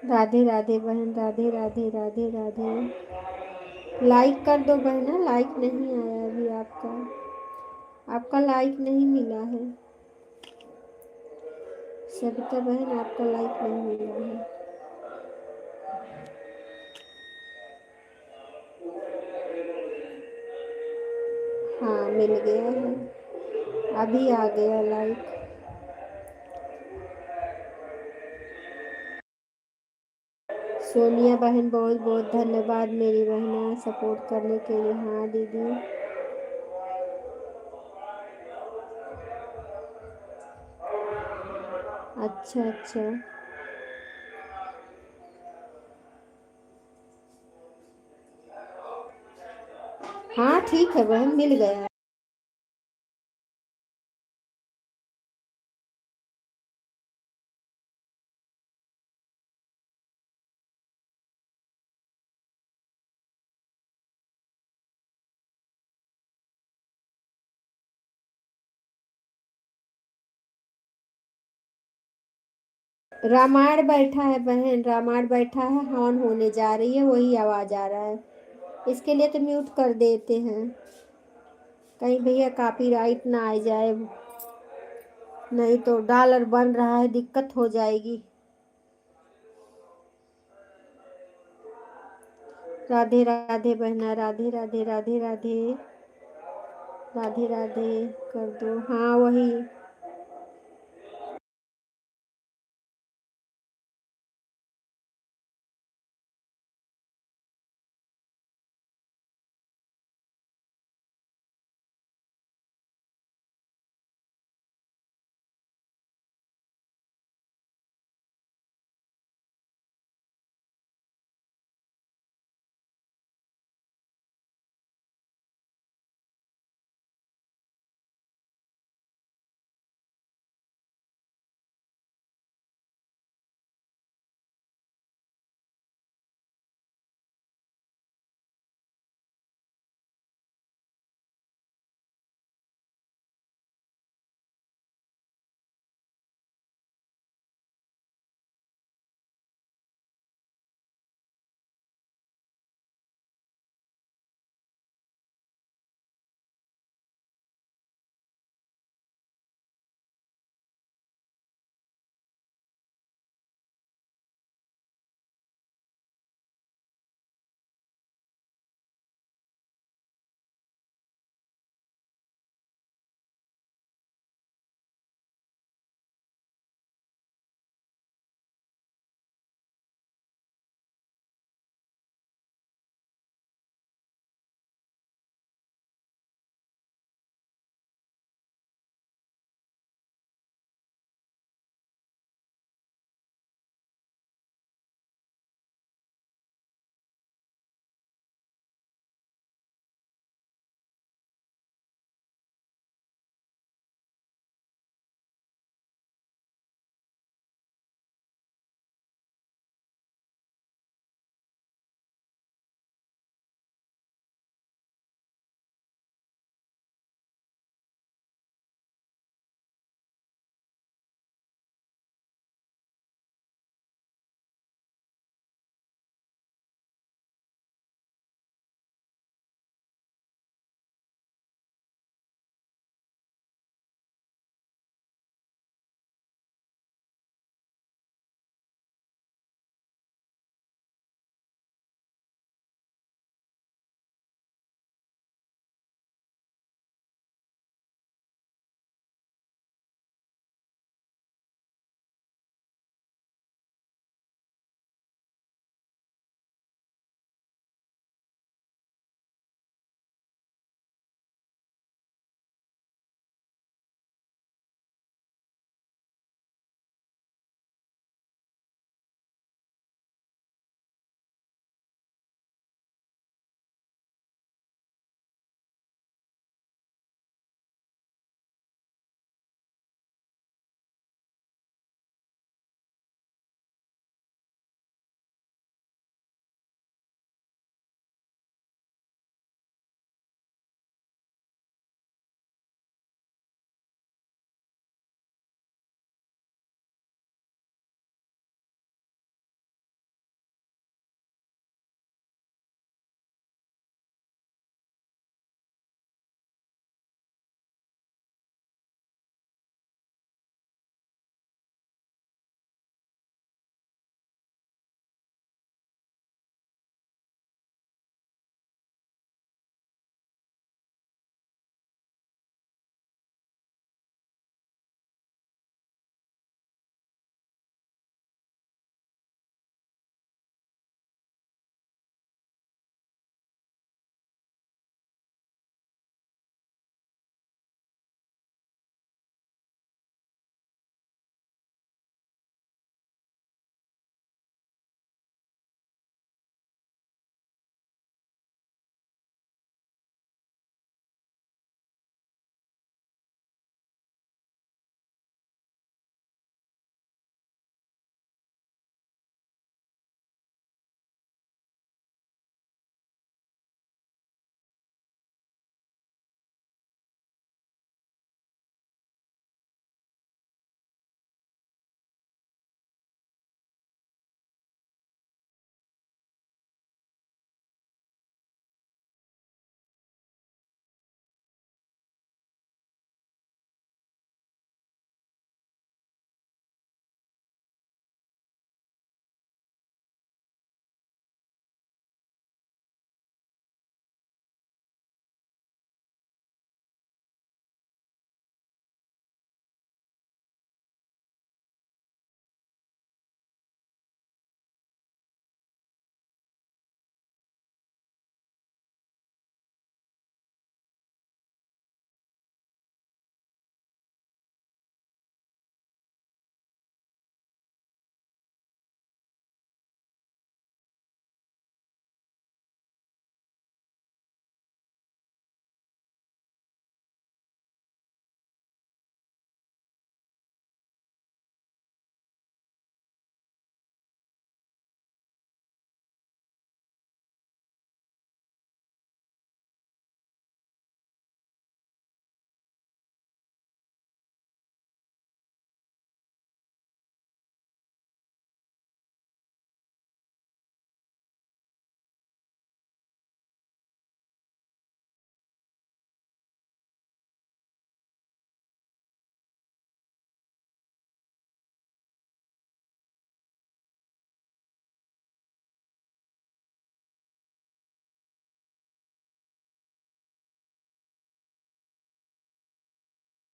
राधे राधे बहन, राधे राधे, राधे राधे। लाइक कर दो बहन, लाइक नहीं आया अभी आपका लाइक नहीं मिला है। सविता बहन आपका लाइक नहीं मिला है। हाँ मिल गया है, अभी आ गया लाइक। सोनिया बहन बहुत बहुत धन्यवाद मेरी बहना सपोर्ट करने के लिए। हाँ दीदी। अच्छा अच्छा, हाँ ठीक है बहन, मिल गया। रामायण बैठा है बहन, रामायण बैठा है, ऑन होने जा रही है, वही आवाज आ रहा है। इसके लिए तो म्यूट कर देते हैं, कहीं भैया कॉपीराइट ना आ जाए, नहीं तो डॉलर बन रहा है, दिक्कत हो जाएगी। राधे राधे बहना, राधे राधे राधे राधे राधे राधे कर दो। हाँ वही।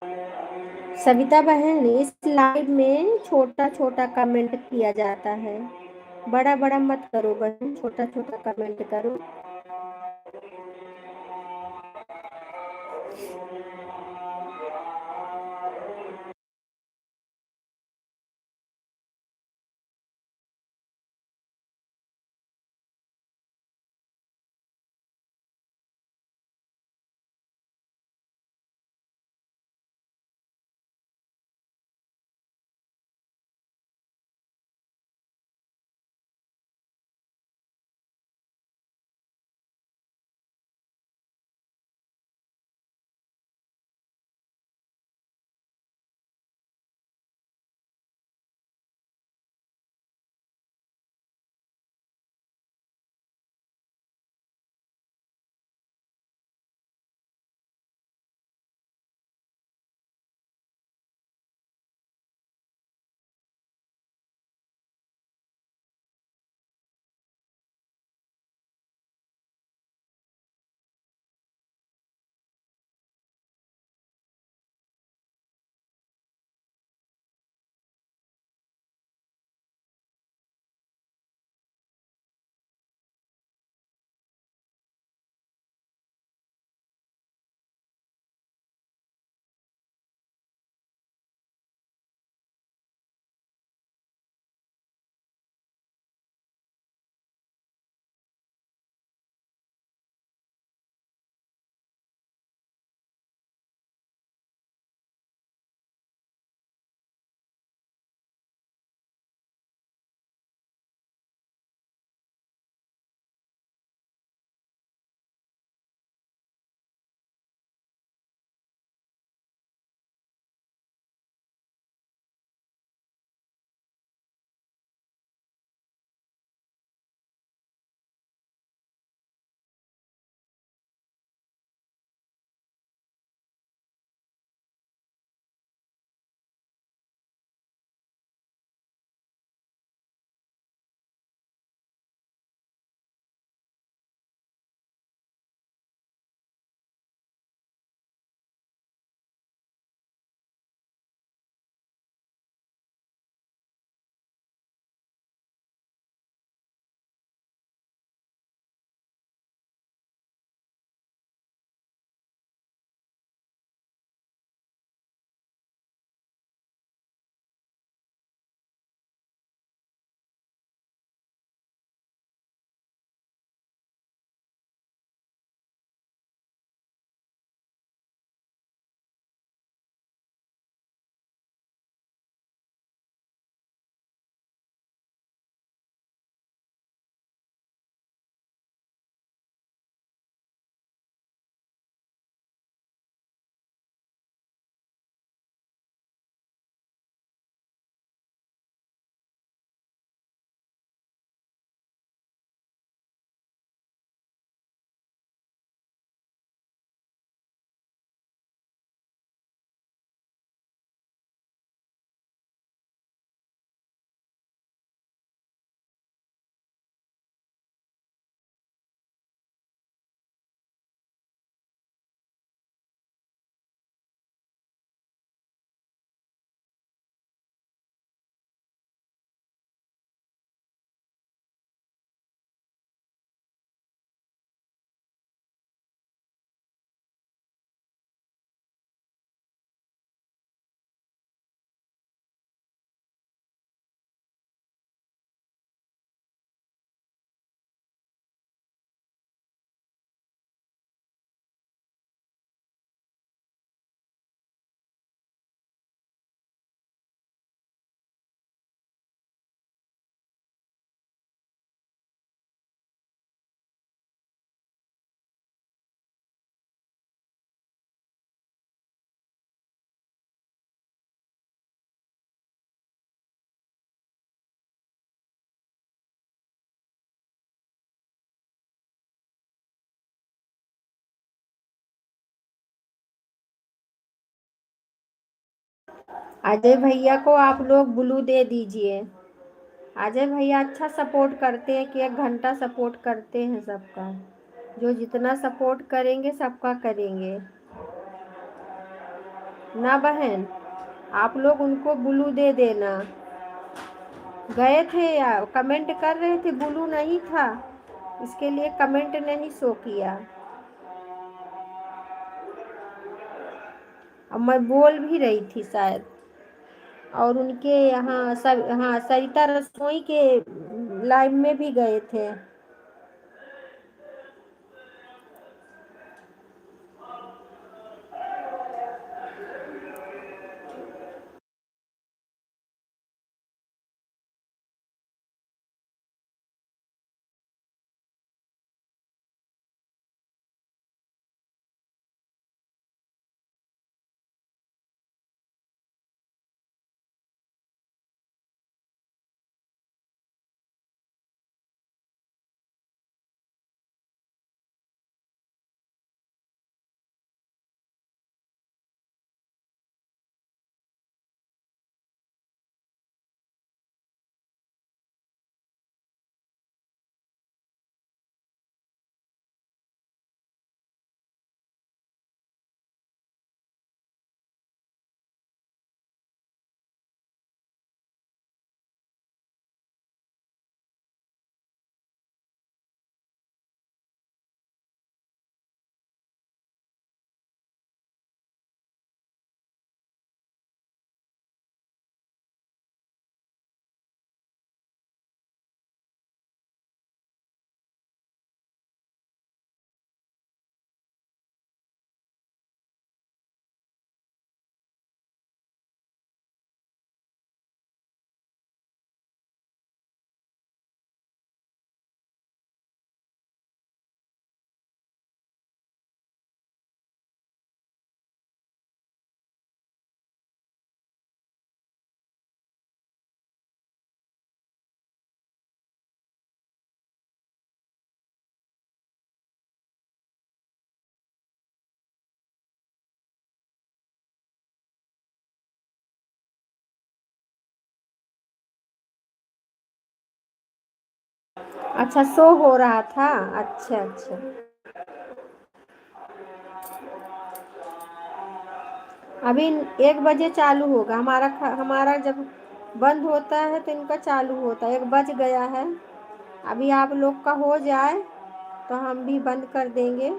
सविता बहन, इस लाइव में छोटा छोटा कमेंट किया जाता है, बड़ा बड़ा मत करो बहन, छोटा छोटा कमेंट करो। अजय भैया को आप लोग ब्लू दे दीजिए। अजय भैया अच्छा सपोर्ट करते हैं कि 1 घंटा सपोर्ट करते हैं सबका, जो जितना सपोर्ट करेंगे सबका करेंगे। ना बहन, आप लोग उनको ब्लू दे देना। गए थे या कमेंट कर रहे थे, ब्लू नहीं था, इसके लिए कमेंट नहीं शो किया। अब मैं बोल भी रही थी शायद। और उनके यहाँ सब, हाँ, सरिता रसोई के लाइव में भी गए थे। अच्छा, शो हो रहा था। अच्छा अच्छा। अभी 1 बजे चालू होगा हमारा। हमारा जब बंद होता है तो इनका चालू होता है। 1 बज गया है। अभी आप लोग का हो जाए तो हम भी बंद कर देंगे।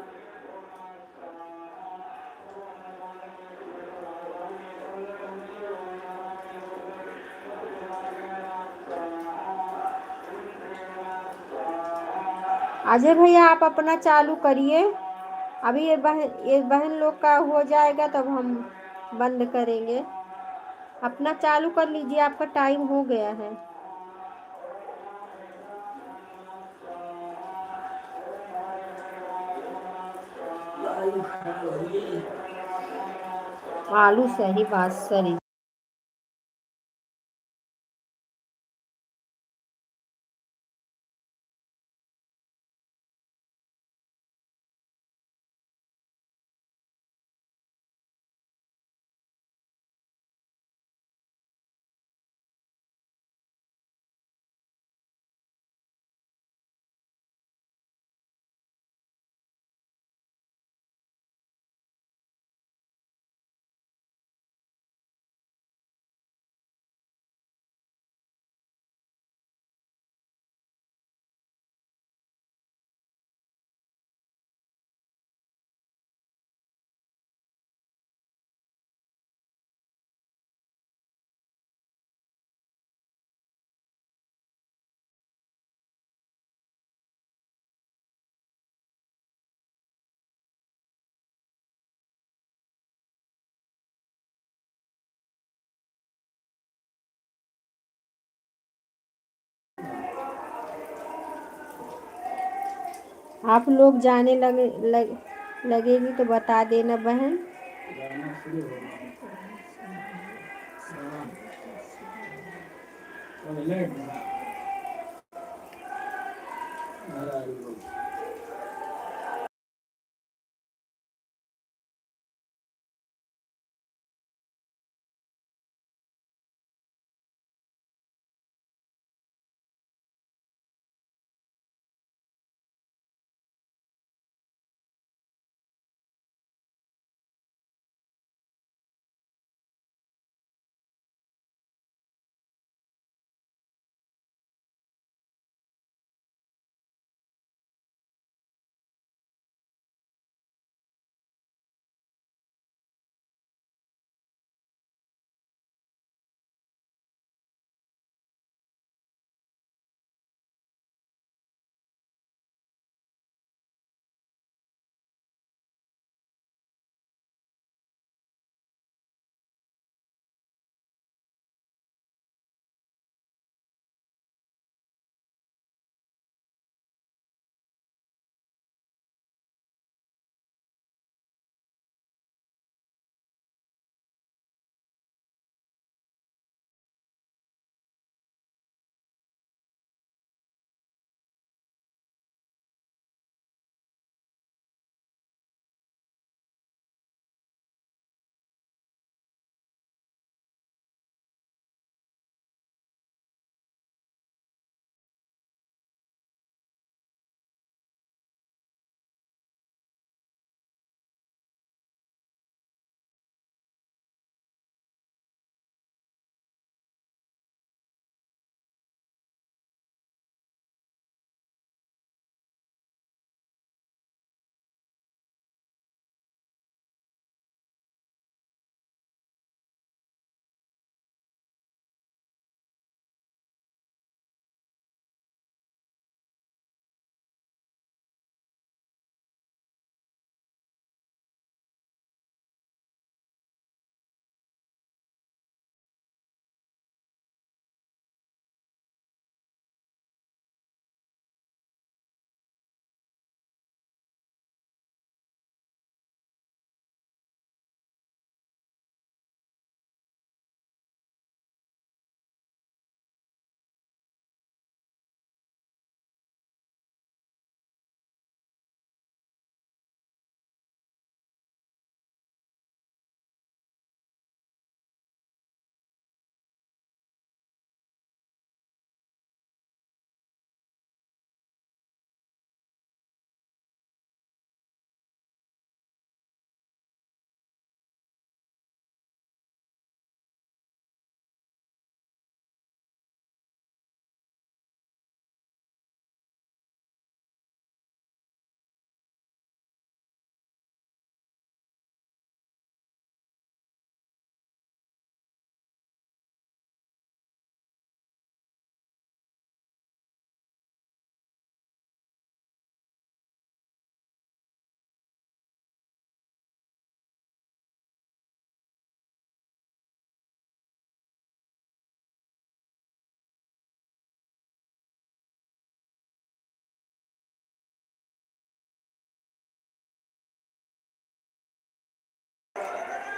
अजय भैया, आप अपना चालू करिए। अभी ये बहन लोग का हो जाएगा तब हम बंद करेंगे। अपना चालू कर लीजिए, आपका टाइम हो गया है। आलू सही बात सरी। आप लोग जाने लगेगी तो बता देना बहन।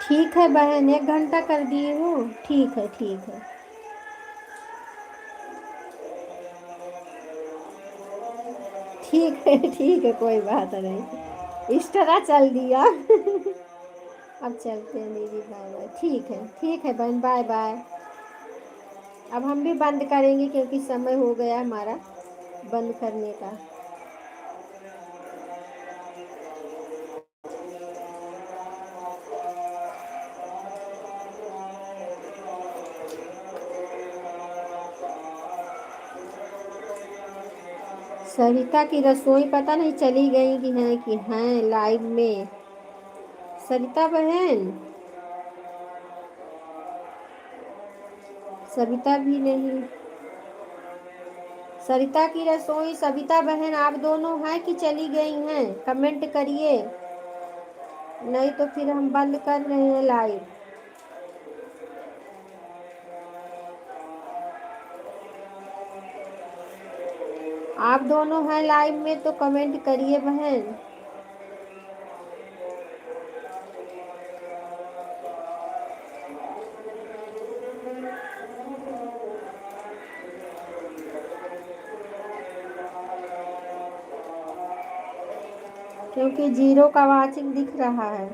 ठीक है बहन, 1 घंटा कर दिए हो। ठीक है, ठीक है। ठीक है, कोई बात नहीं, इस तरह चल दिया। अब चलते हैं दीदी, बाय बाय। ठीक है बहन, बाय बाय। अब हम भी बंद करेंगे क्योंकि समय हो गया हमारा बंद करने का। सरिता की रसोई पता नहीं चली गई कि हैं लाइव में। सरिता बहन, सविता भी नहीं। सरिता की रसोई, सविता बहन, आप दोनों हैं कि चली गई हैं? कमेंट करिए, नहीं तो फिर हम बंद कर रहे हैं लाइव। आप दोनों हैं लाइव में तो कमेंट करिए बहन। क्योंकि 0 का वाचिंग दिख रहा है।